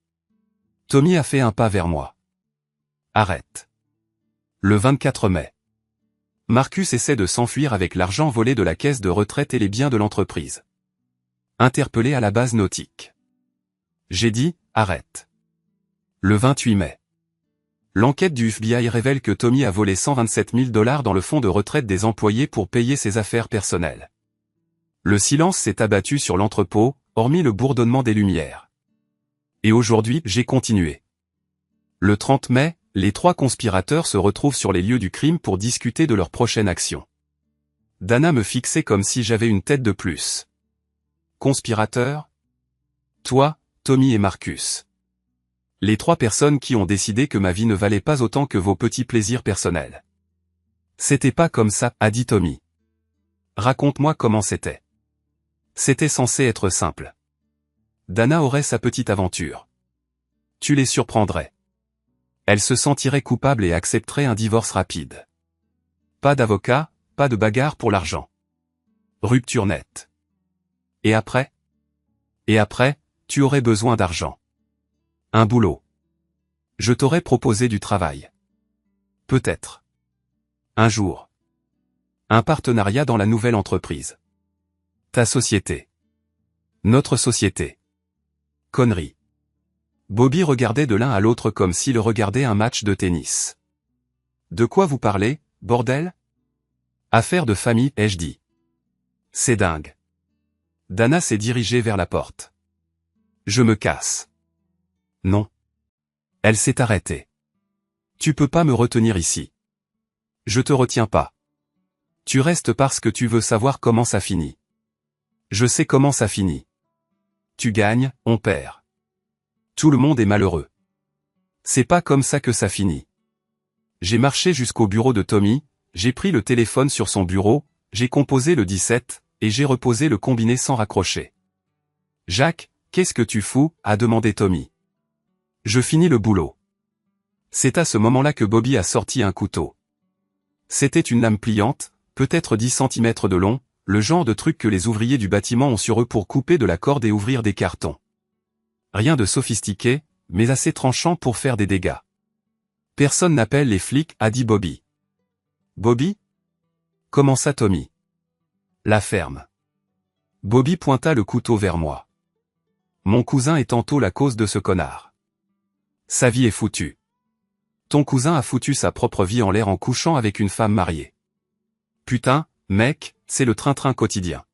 Tommy a fait un pas vers moi. Arrête. Le 24 mai. Marcus essaie de s'enfuir avec l'argent volé de la caisse de retraite et les biens de l'entreprise. Interpellé à la base nautique. J'ai dit, arrête. Le 28 mai. L'enquête du FBI révèle que Tommy a volé 127 000 $ dans le fonds de retraite des employés pour payer ses affaires personnelles. Le silence s'est abattu sur l'entrepôt, hormis le bourdonnement des lumières. Et aujourd'hui, j'ai continué. Le 30 mai, les 3 conspirateurs se retrouvent sur les lieux du crime pour discuter de leur prochaine action. Dana me fixait comme si j'avais une tête de plus. Conspirateurs? Toi, Tommy et Marcus. Les 3 personnes qui ont décidé que ma vie ne valait pas autant que vos petits plaisirs personnels. C'était pas comme ça, a dit Tommy. Raconte-moi comment c'était. C'était censé être simple. Dana aurait sa petite aventure. Tu les surprendrais. Elle se sentirait coupable et accepterait un divorce rapide. Pas d'avocat, pas de bagarre pour l'argent. Rupture nette. Et après? Et après, tu aurais besoin d'argent. Un boulot. Je t'aurais proposé du travail. Peut-être. Un jour. Un partenariat dans la nouvelle entreprise. Ta société. Notre société. Connerie. Bobby regardait de l'un à l'autre comme s'il regardait un match de tennis. De quoi vous parlez, bordel? Affaire de famille, ai-je dit. C'est dingue. Dana s'est dirigée vers la porte. Je me casse. Non. Elle s'est arrêtée. Tu peux pas me retenir ici. Je te retiens pas. Tu restes parce que tu veux savoir comment ça finit. Je sais comment ça finit. Tu gagnes, on perd. Tout le monde est malheureux. C'est pas comme ça que ça finit. J'ai marché jusqu'au bureau de Tommy, j'ai pris le téléphone sur son bureau, j'ai composé le 17, et j'ai reposé le combiné sans raccrocher. Jacques, qu'est-ce que tu fous, a demandé Tommy. Je finis le boulot. C'est à ce moment-là que Bobby a sorti un couteau. C'était une lame pliante, peut-être 10 cm de long, le genre de truc que les ouvriers du bâtiment ont sur eux pour couper de la corde et ouvrir des cartons. Rien de sophistiqué, mais assez tranchant pour faire des dégâts. Personne n'appelle les flics, a dit Bobby. Bobby? Commença Tommy. La ferme. Bobby pointa le couteau vers moi. Mon cousin est tantôt la cause de ce connard. Sa vie est foutue. Ton cousin a foutu sa propre vie en l'air en couchant avec une femme mariée. Putain, mec, c'est le train-train quotidien.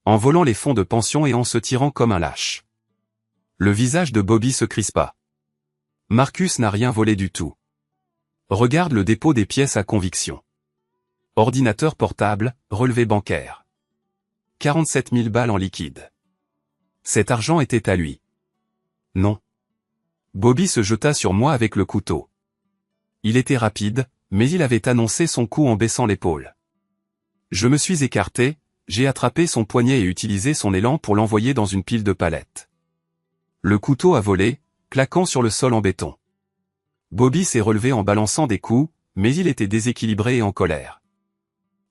En volant les fonds de pension et en se tirant comme un lâche. Le visage de Bobby se crispa. Marcus n'a rien volé du tout. Regarde le dépôt des pièces à conviction. Ordinateur portable, relevé bancaire. 47 000 balles en liquide. Cet argent était à lui. Non. Bobby se jeta sur moi avec le couteau. Il était rapide, mais il avait annoncé son coup en baissant l'épaule. Je me suis écarté, j'ai attrapé son poignet et utilisé son élan pour l'envoyer dans une pile de palettes. Le couteau a volé, claquant sur le sol en béton. Bobby s'est relevé en balançant des coups, mais il était déséquilibré et en colère.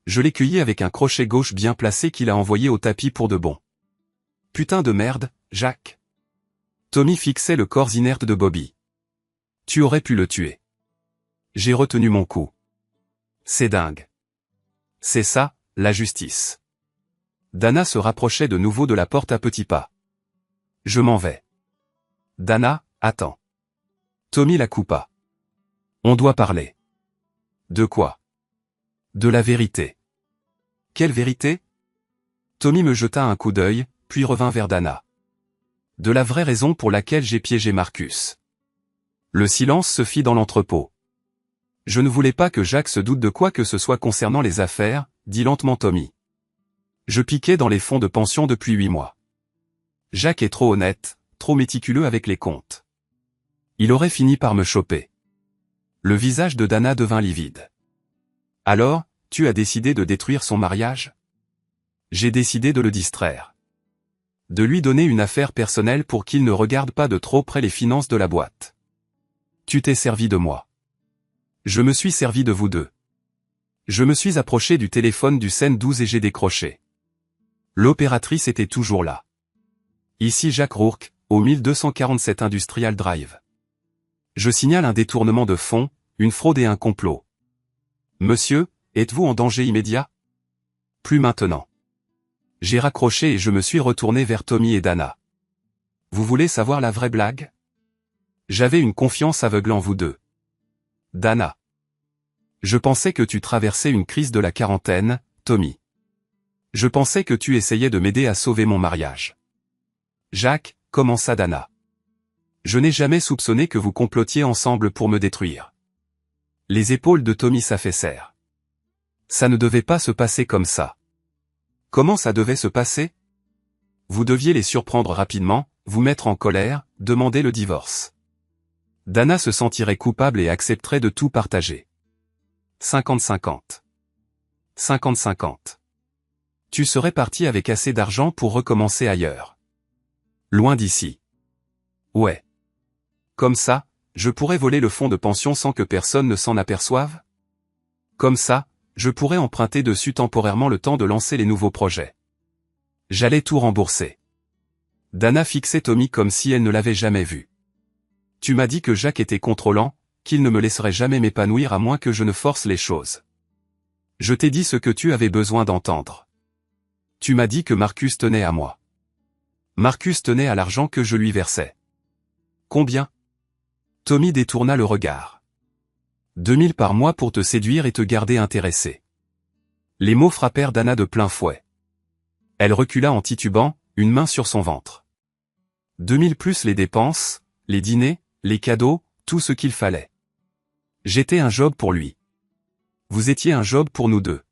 Je l'ai cueilli avec un crochet gauche bien placé qu'il a envoyé au tapis pour de bon. Putain de merde, Jacques. Tommy fixait le corps inerte de Bobby. Tu aurais pu le tuer. J'ai retenu mon coup. C'est dingue. C'est ça, la justice. Dana se rapprochait de nouveau de la porte à petits pas. Je m'en vais. Dana, attends. Tommy la coupa. On doit parler. De quoi? De la vérité. Quelle vérité? Tommy me jeta un coup d'œil, puis revint vers Dana. De la vraie raison pour laquelle j'ai piégé Marcus. Le silence se fit dans l'entrepôt. Je ne voulais pas que Jacques se doute de quoi que ce soit concernant les affaires, dit lentement Tommy. Je piquais dans les fonds de pension depuis 8 mois. Jacques est trop honnête, trop méticuleux avec les comptes. Il aurait fini par me choper. Le visage de Dana devint livide. Alors, tu as décidé de détruire son mariage? J'ai décidé de le distraire. De lui donner une affaire personnelle pour qu'il ne regarde pas de trop près les finances de la boîte. Tu t'es servi de moi. Je me suis servi de vous deux. Je me suis approché du téléphone du scène 12 et j'ai décroché. L'opératrice était toujours là. Ici Jacques Rourke, au 1247 Industrial Drive. Je signale un détournement de fonds, une fraude et un complot. Monsieur, êtes-vous en danger immédiat? Plus maintenant. J'ai raccroché et je me suis retourné vers Tommy et Dana. Vous voulez savoir la vraie blague? J'avais une confiance aveugle en vous deux. Dana. Je pensais que tu traversais une crise de la quarantaine, Tommy. Je pensais que tu essayais de m'aider à sauver mon mariage. Jacques, commença Dana. Je n'ai jamais soupçonné que vous complotiez ensemble pour me détruire. Les épaules de Tommy s'affaissèrent. Ça ne devait pas se passer comme ça. Comment ça devait se passer? Vous deviez les surprendre rapidement, vous mettre en colère, demander le divorce. Dana se sentirait coupable et accepterait de tout partager. 50-50. 50-50. Tu serais parti avec assez d'argent pour recommencer ailleurs. Loin d'ici. Ouais. Comme ça, je pourrais voler le fonds de pension sans que personne ne s'en aperçoive? Comme ça, je pourrais emprunter dessus temporairement le temps de lancer les nouveaux projets. J'allais tout rembourser. Dana fixait Tommy comme si elle ne l'avait jamais vu. Tu m'as dit que Jacques était contrôlant, qu'il ne me laisserait jamais m'épanouir à moins que je ne force les choses. Je t'ai dit ce que tu avais besoin d'entendre. Tu m'as dit que Marcus tenait à moi. Marcus tenait à l'argent que je lui versais. Combien? Tommy détourna le regard. 2000 par mois pour te séduire et te garder intéressé. Les mots frappèrent Dana de plein fouet. Elle recula en titubant, une main sur son ventre. 2000 plus les dépenses, les dîners, les cadeaux, tout ce qu'il fallait. J'étais un job pour lui. Vous étiez un job pour nous deux.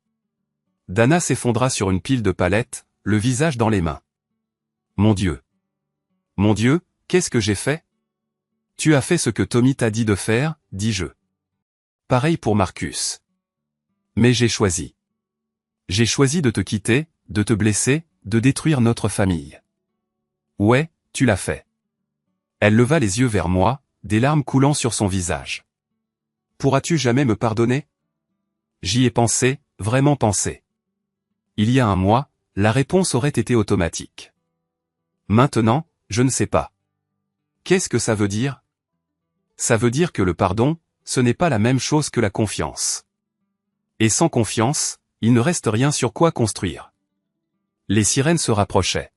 Dana s'effondra sur une pile de palettes, le visage dans les mains. Mon Dieu. Mon Dieu, qu'est-ce que j'ai fait? Tu as fait ce que Tommy t'a dit de faire, dis-je. Pareil pour Marcus. Mais j'ai choisi. J'ai choisi de te quitter, de te blesser, de détruire notre famille. Ouais, tu l'as fait. Elle leva les yeux vers moi, des larmes coulant sur son visage. Pourras-tu jamais me pardonner? J'y ai pensé, vraiment pensé. Il y a un mois, la réponse aurait été automatique. Maintenant, je ne sais pas. Qu'est-ce que ça veut dire? Ça veut dire que le pardon, ce n'est pas la même chose que la confiance. Et sans confiance, il ne reste rien sur quoi construire. Les sirènes se rapprochaient.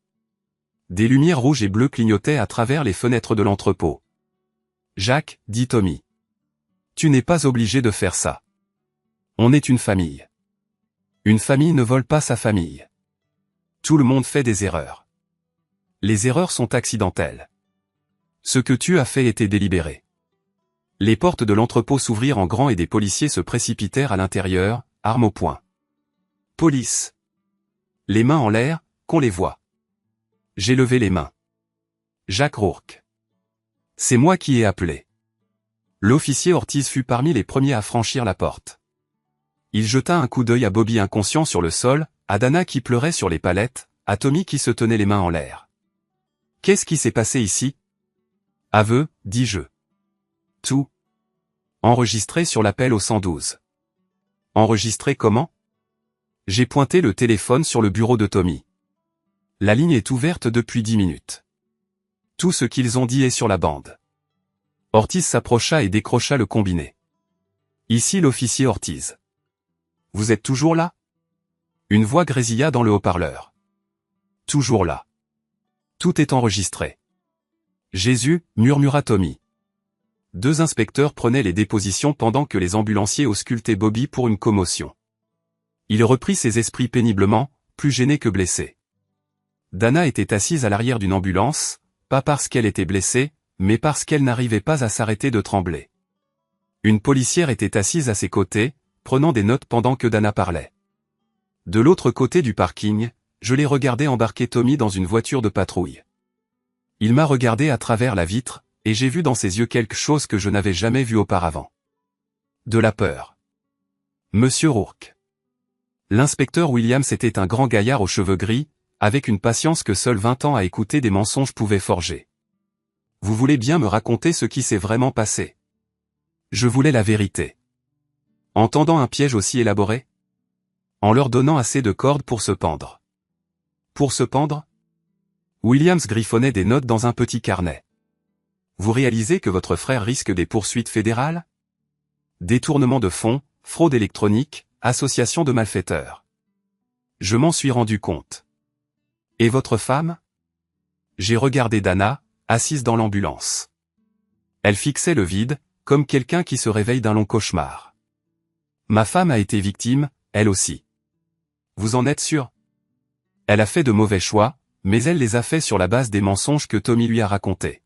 Des lumières rouges et bleues clignotaient à travers les fenêtres de l'entrepôt. Jacques, dit Tommy. Tu n'es pas obligé de faire ça. On est une famille. Une famille ne vole pas sa famille. Tout le monde fait des erreurs. Les erreurs sont accidentelles. Ce que tu as fait était délibéré. Les portes de l'entrepôt s'ouvrirent en grand et des policiers se précipitèrent à l'intérieur, armes au poing. Police. Les mains en l'air, qu'on les voit. J'ai levé les mains. Jacques Rourke. C'est moi qui ai appelé. L'officier Ortiz fut parmi les premiers à franchir la porte. Il jeta un coup d'œil à Bobby inconscient sur le sol, à Dana qui pleurait sur les palettes, à Tommy qui se tenait les mains en l'air. Qu'est-ce qui s'est passé ici? Aveu, dis-je. Tout. Enregistré sur l'appel au 112. Enregistré comment? J'ai pointé le téléphone sur le bureau de Tommy. La ligne est ouverte depuis 10 minutes. Tout ce qu'ils ont dit est sur la bande. Ortiz s'approcha et décrocha le combiné. Ici l'officier Ortiz. Vous êtes toujours là? Une voix grésilla dans le haut-parleur. Toujours là. Tout est enregistré. Jésus, murmura Tommy. Deux inspecteurs prenaient les dépositions pendant que les ambulanciers auscultaient Bobby pour une commotion. Il reprit ses esprits péniblement, plus gêné que blessé. Dana était assise à l'arrière d'une ambulance, pas parce qu'elle était blessée, mais parce qu'elle n'arrivait pas à s'arrêter de trembler. Une policière était assise à ses côtés, prenant des notes pendant que Dana parlait. De l'autre côté du parking, je l'ai regardé embarquer Tommy dans une voiture de patrouille. Il m'a regardé à travers la vitre, et j'ai vu dans ses yeux quelque chose que je n'avais jamais vu auparavant. De la peur. Monsieur Rourke. L'inspecteur Williams était un grand gaillard aux cheveux gris, avec une patience que seuls 20 ans à écouter des mensonges pouvaient forger. Vous voulez bien me raconter ce qui s'est vraiment passé? Je voulais la vérité. En tendant un piège aussi élaboré? En leur donnant assez de cordes pour se pendre. Pour se pendre? Williams griffonnait des notes dans un petit carnet. Vous réalisez que votre frère risque des poursuites fédérales? Détournement de fonds, fraude électronique, association de malfaiteurs. Je m'en suis rendu compte. Et votre femme? J'ai regardé Dana, assise dans l'ambulance. Elle fixait le vide, comme quelqu'un qui se réveille d'un long cauchemar. Ma femme a été victime, elle aussi. Vous en êtes sûr? Elle a fait de mauvais choix, mais elle les a faits sur la base des mensonges que Tommy lui a racontés.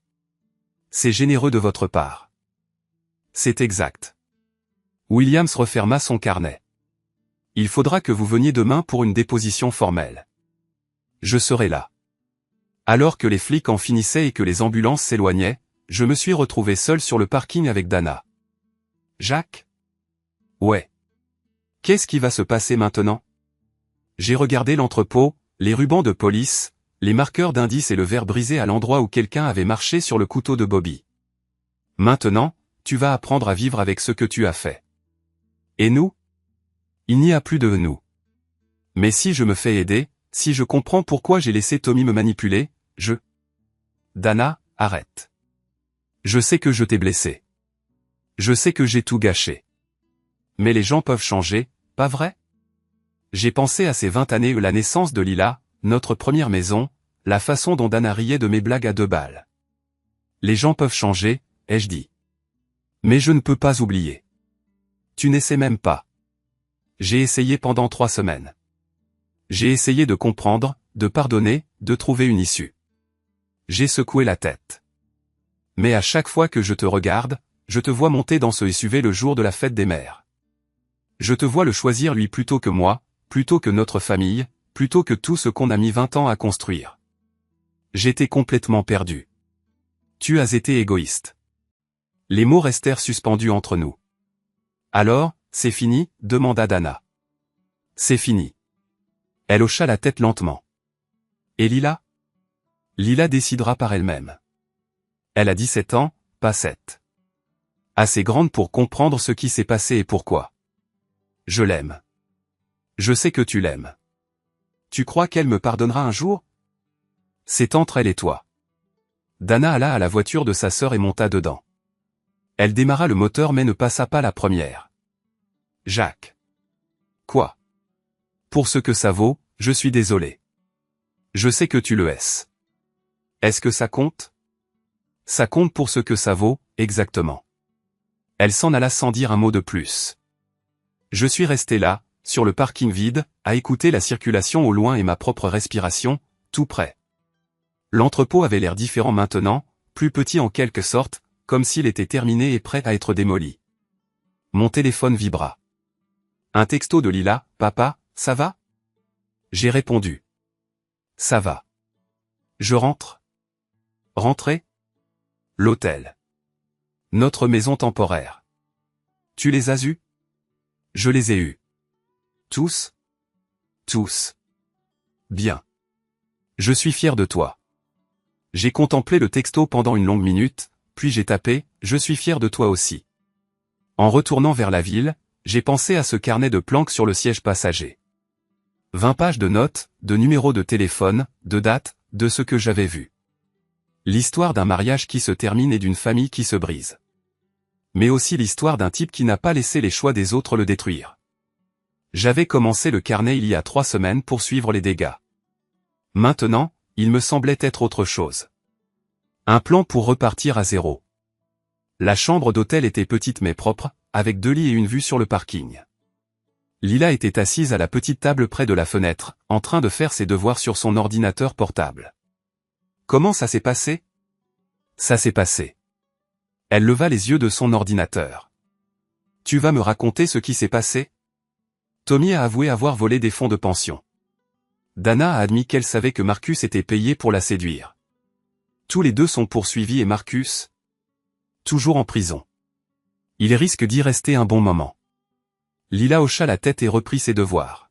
C'est généreux de votre part. C'est exact. Williams referma son carnet. Il faudra que vous veniez demain pour une déposition formelle. Je serai là. Alors que les flics en finissaient et que les ambulances s'éloignaient, je me suis retrouvé seul sur le parking avec Dana. Jacques? Ouais. Qu'est-ce qui va se passer maintenant? J'ai regardé l'entrepôt, les rubans de police, les marqueurs d'indices et le verre brisé à l'endroit où quelqu'un avait marché sur le couteau de Bobby. Maintenant, tu vas apprendre à vivre avec ce que tu as fait. Et nous? Il n'y a plus de nous. Mais si je me fais aider, si je comprends pourquoi j'ai laissé Tommy me manipuler, Dana, arrête. Je sais que je t'ai blessé. Je sais que j'ai tout gâché. Mais les gens peuvent changer, pas vrai? J'ai pensé à ces 20 années la naissance de Lila, notre première maison, la façon dont Dana riait de mes blagues à 2 balles. Les gens peuvent changer, ai-je dit. Mais je ne peux pas oublier. Tu n'essaies même pas. J'ai essayé pendant 3 semaines. J'ai essayé de comprendre, de pardonner, de trouver une issue. J'ai secoué la tête. Mais à chaque fois que je te regarde, je te vois monter dans ce SUV le jour de la fête des mères. Je te vois le choisir lui plutôt que moi, plutôt que notre famille, plutôt que tout ce qu'on a mis 20 ans à construire. J'étais complètement perdu. Tu as été égoïste. Les mots restèrent suspendus entre nous. Alors, c'est fini, demanda Dana. C'est fini. Elle hocha la tête lentement. Et Lila? Lila décidera par elle-même. Elle a 17 ans, pas 7. Assez grande pour comprendre ce qui s'est passé et pourquoi. Je l'aime. Je sais que tu l'aimes. Tu crois qu'elle me pardonnera un jour? C'est entre elle et toi. Dana alla à la voiture de sa sœur et monta dedans. Elle démarra le moteur mais ne passa pas la première. Jacques. Quoi? Pour ce que ça vaut, je suis désolé. Je sais que tu le hais. Est-ce que ça compte? Ça compte pour ce que ça vaut, exactement. Elle s'en alla sans dire un mot de plus. Je suis resté là, sur le parking vide, à écouter la circulation au loin et ma propre respiration, tout près. L'entrepôt avait l'air différent maintenant, plus petit en quelque sorte, comme s'il était terminé et prêt à être démoli. Mon téléphone vibra. Un texto de Lila, « Papa, ça va ?» J'ai répondu. « Ça va. » Je rentre. Rentrer? L'hôtel. Notre maison temporaire. Tu les as eus? Je les ai eus. Tous? Tous. Bien. Je suis fier de toi. J'ai contemplé le texto pendant une longue minute, puis j'ai tapé « Je suis fier de toi aussi ». En retournant vers la ville, j'ai pensé à ce carnet de planques sur le siège passager. 20 pages de notes, de numéros de téléphone, de dates, de ce que j'avais vu. L'histoire d'un mariage qui se termine et d'une famille qui se brise. Mais aussi l'histoire d'un type qui n'a pas laissé les choix des autres le détruire. J'avais commencé le carnet il y a 3 semaines pour suivre les dégâts. Maintenant, il me semblait être autre chose. Un plan pour repartir à zéro. La chambre d'hôtel était petite mais propre, avec 2 lits et une vue sur le parking. Lila était assise à la petite table près de la fenêtre, en train de faire ses devoirs sur son ordinateur portable. Comment ça s'est passé? Ça s'est passé. Elle leva les yeux de son ordinateur. Tu vas me raconter ce qui s'est passé? Tommy a avoué avoir volé des fonds de pension. Dana a admis qu'elle savait que Marcus était payé pour la séduire. Tous les deux sont poursuivis et Marcus, toujours en prison. Il risque d'y rester un bon moment. Lila hocha la tête et reprit ses devoirs.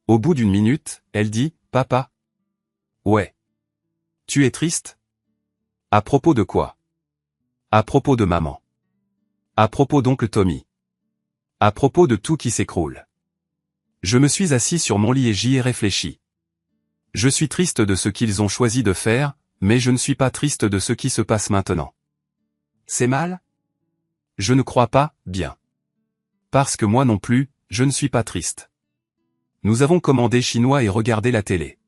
Au bout d'une minute, elle dit, « Papa. » Ouais. Tu es triste? À propos de quoi? À propos de maman. À propos d'oncle Tommy. À propos de tout qui s'écroule. Je me suis assis sur mon lit et j'y ai réfléchi. Je suis triste de ce qu'ils ont choisi de faire, mais je ne suis pas triste de ce qui se passe maintenant. C'est mal? Je ne crois pas, bien. Parce que moi non plus, je ne suis pas triste. Nous avons commandé chinois et regardé la télé.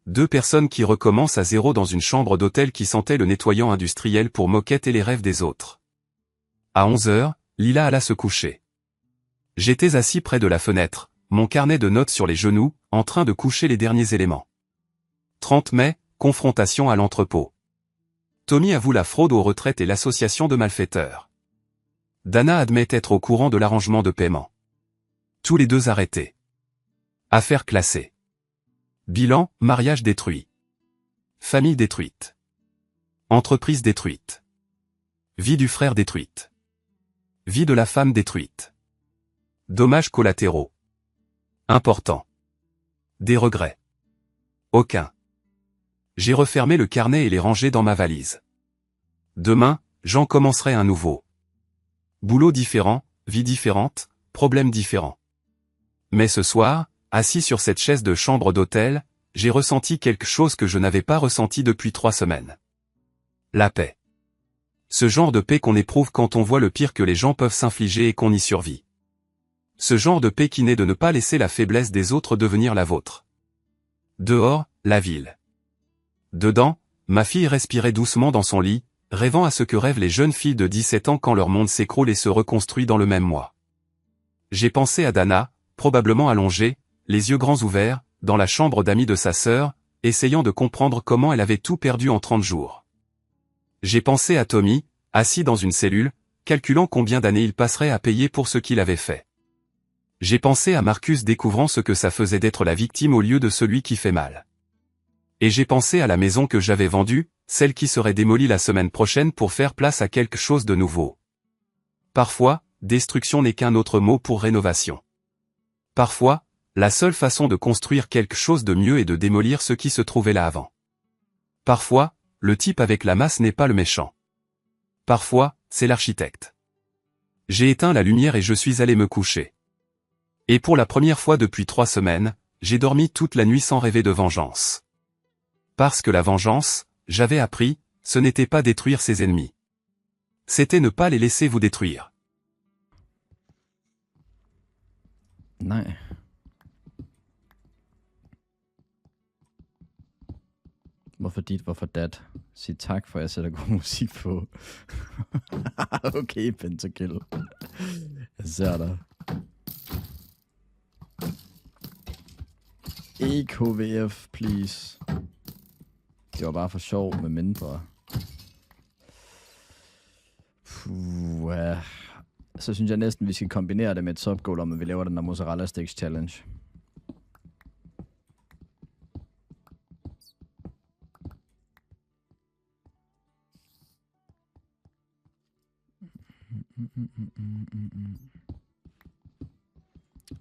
2 personnes qui recommencent à zéro dans une chambre d'hôtel qui sentait le nettoyant industriel pour moquette et les rêves des autres. À 11 heures, Lila alla se coucher. J'étais assis près de la fenêtre, mon carnet de notes sur les genoux, en train de coucher les derniers éléments. 30 mai, confrontation à l'entrepôt. Tommy avoue la fraude aux retraites et l'association de malfaiteurs. Dana admet être au courant de l'arrangement de paiement. Tous les deux arrêtés. Affaire classée. Bilan, mariage détruit. Famille détruite. Entreprise détruite. Vie du frère détruite. Vie de la femme détruite. Dommages collatéraux. Important. Des regrets. Aucun. J'ai refermé le carnet et les rangé dans ma valise. Demain, j'en commencerai un nouveau. Boulot différent, vie différente, problèmes différents. Mais ce soir, assis sur cette chaise de chambre d'hôtel, j'ai ressenti quelque chose que je n'avais pas ressenti depuis 3 semaines. La paix. Ce genre de paix qu'on éprouve quand on voit le pire que les gens peuvent s'infliger et qu'on y survit. Ce genre de paix qui naît de ne pas laisser la faiblesse des autres devenir la vôtre. Dehors, la ville. Dedans, ma fille respirait doucement dans son lit, rêvant à ce que rêvent les jeunes filles de 17 ans quand leur monde s'écroule et se reconstruit dans le même mois. J'ai pensé à Dana, probablement allongée, les yeux grands ouverts, dans la chambre d'amis de sa sœur, essayant de comprendre comment elle avait tout perdu en 30 jours. J'ai pensé à Tommy, assis dans une cellule, calculant combien d'années il passerait à payer pour ce qu'il avait fait. J'ai pensé à Marcus découvrant ce que ça faisait d'être la victime au lieu de celui qui fait mal. Et j'ai pensé à la maison que j'avais vendue, celle qui serait démolie la semaine prochaine pour faire place à quelque chose de nouveau. Parfois, destruction n'est qu'un autre mot pour rénovation. Parfois, la seule façon de construire quelque chose de mieux est de démolir ce qui se trouvait là avant. Parfois, le type avec la masse n'est pas le méchant. Parfois, c'est l'architecte. J'ai éteint la lumière et je suis allé me coucher. Et pour la première fois depuis 3 semaines, j'ai dormi toute la nuit sans rêver de vengeance. Parce que la vengeance, j'avais appris, ce n'était pas détruire ses ennemis. C'était ne pas les laisser vous détruire. Nej. Hvorfor dit, hvorfor dat? Sig tak, for jeg sætter god musik på. Okay, Pentakill. Jeg ser dig. Ikke HVF, please. Det var bare for sjov med mindre. Puh, ja. Så synes jeg næsten, vi skal kombinere det med et subgoal, om at vi laver den der mozzarella sticks challenge.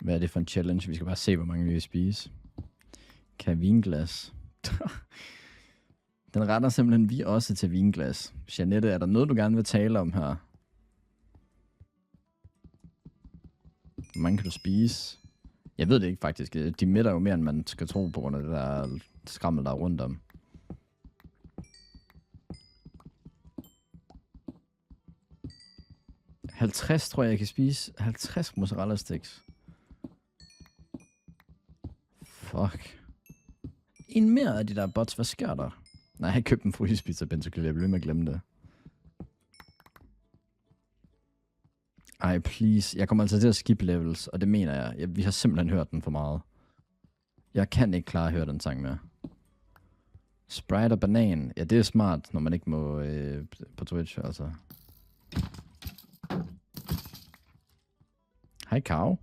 Hvad er det for en challenge? Vi skal bare se, hvor mange vi vil spise. Kan jeg vinglas? Den retter simpelthen vi også til vinglas. Jeanette, er der noget, du gerne vil tale om her? Hvor mange kan du spise? Jeg ved det ikke faktisk. De mætter jo mere, end man skal tro på grund af det der skrammel, der er rundt om. – 50 tror jeg kan spise. 50 mozzarella sticks. Fuck. En mere af de der bots. Hvad sker der? Nej, jeg købte en frysepizza, Pentakill. Jeg blev med at glemme det. Ej, please. Jeg kommer altså til at skip levels, og det mener jeg. Vi har simpelthen hørt den for meget. Jeg kan ikke klare at høre den sang mere. Sprite og banan. Ja, det er smart, når man ikke må på Twitch, altså. Hej, Kav.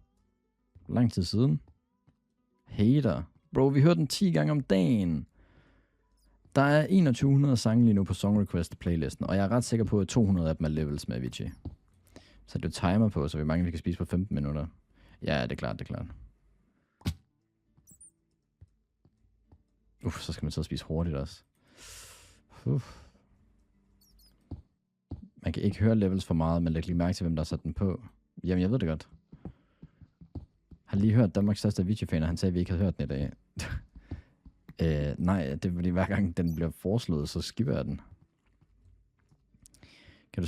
Lang tid siden. Hater. Bro, vi hører den 10 gange om dagen. Der er 2100 sange lige nu på Song Request playlisten, og jeg er ret sikker på, at 200 af dem er levels med Avicii. Så det timer på, så vi mange vi kan spise på 15 minutter. Ja, det er klart, det er klart. Så skal man så spise hurtigt også. Man kan ikke høre levels for meget, men læg lige mærke til, hvem der har sat den på. Jamen, jeg ved det godt. Jeg har lige hørt Danmarks største Avicii-fan, og han sagde, at vi ikke havde hørt den i dag. Nej, det er fordi hver gang den bliver foreslået, så skipper jeg den. Kan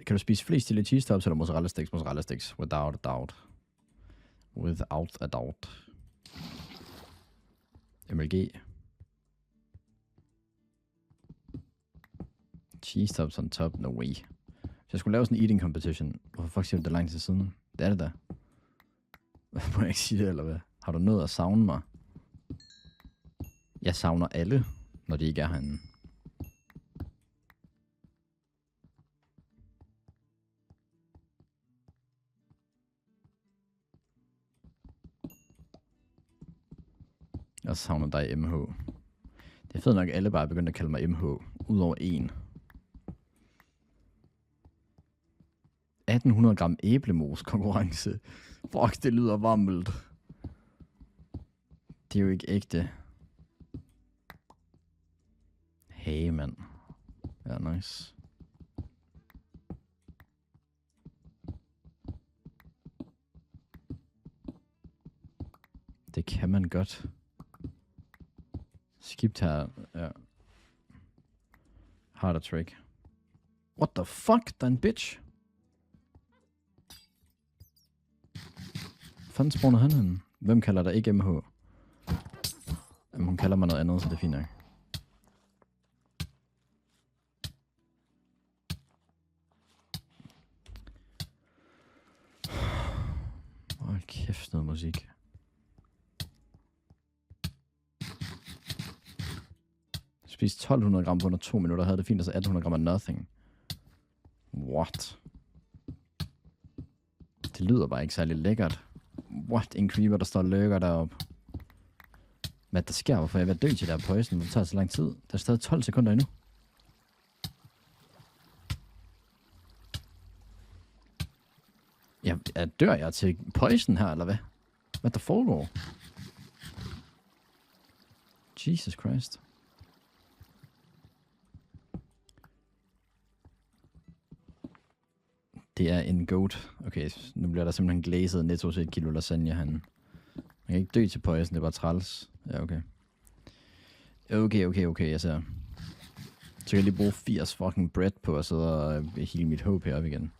du spise flest chili cheese tops eller mozzarella sticks? Mozzarella sticks, without a doubt. Without a doubt. MLG. Cheese tops on top, no way. Hvis jeg skulle lave sådan en eating competition, hvorfor fuck siger du det lang tid siden? Det er det da. Må jeg ikke sige det, eller hvad? Har du noget at savne mig? Jeg savner alle, når de ikke er herinde. Jeg savner dig, MH. Det er fedt nok, at alle bare er begyndt at kalde mig MH, udover en. 1800 gram æblemos konkurrence. Fuck, det lyder varmt. Det er jo ikke ægte. Hey, mand. Ja, nice. Det kan man godt. Skip her. Ja. Harder trick. What the fuck? Der er en bitch. Fanden spawner han henne? Hvem kalder der ikke MH? Jamen, hun kalder mig noget andet, så det er fint nok. Hold kæft, noget musik. Spiste 1200 gram på under 2 minutter, havde det fint, og så 1800 gram af nothing. What? Det lyder bare ikke særlig lækkert. What? En creeper, der står og lurker deroppe. Hvad der sker? Hvorfor er jeg ved at dø til der poison? Det tager så lang tid. Der er stadig 12 sekunder endnu. Dør jeg til poison her, eller hvad? Hvad der foregår? Jesus Christ. Det er en goat. Okay, nu bliver der simpelthen glazet netto til 1 kilo lasagne, han. Man kan ikke dø til poison, det er bare træls. Ja, okay. Okay, jeg ser. Så kan jeg lige bruge 80 fucking bread på at sidde og heal mit håb heroppe igen.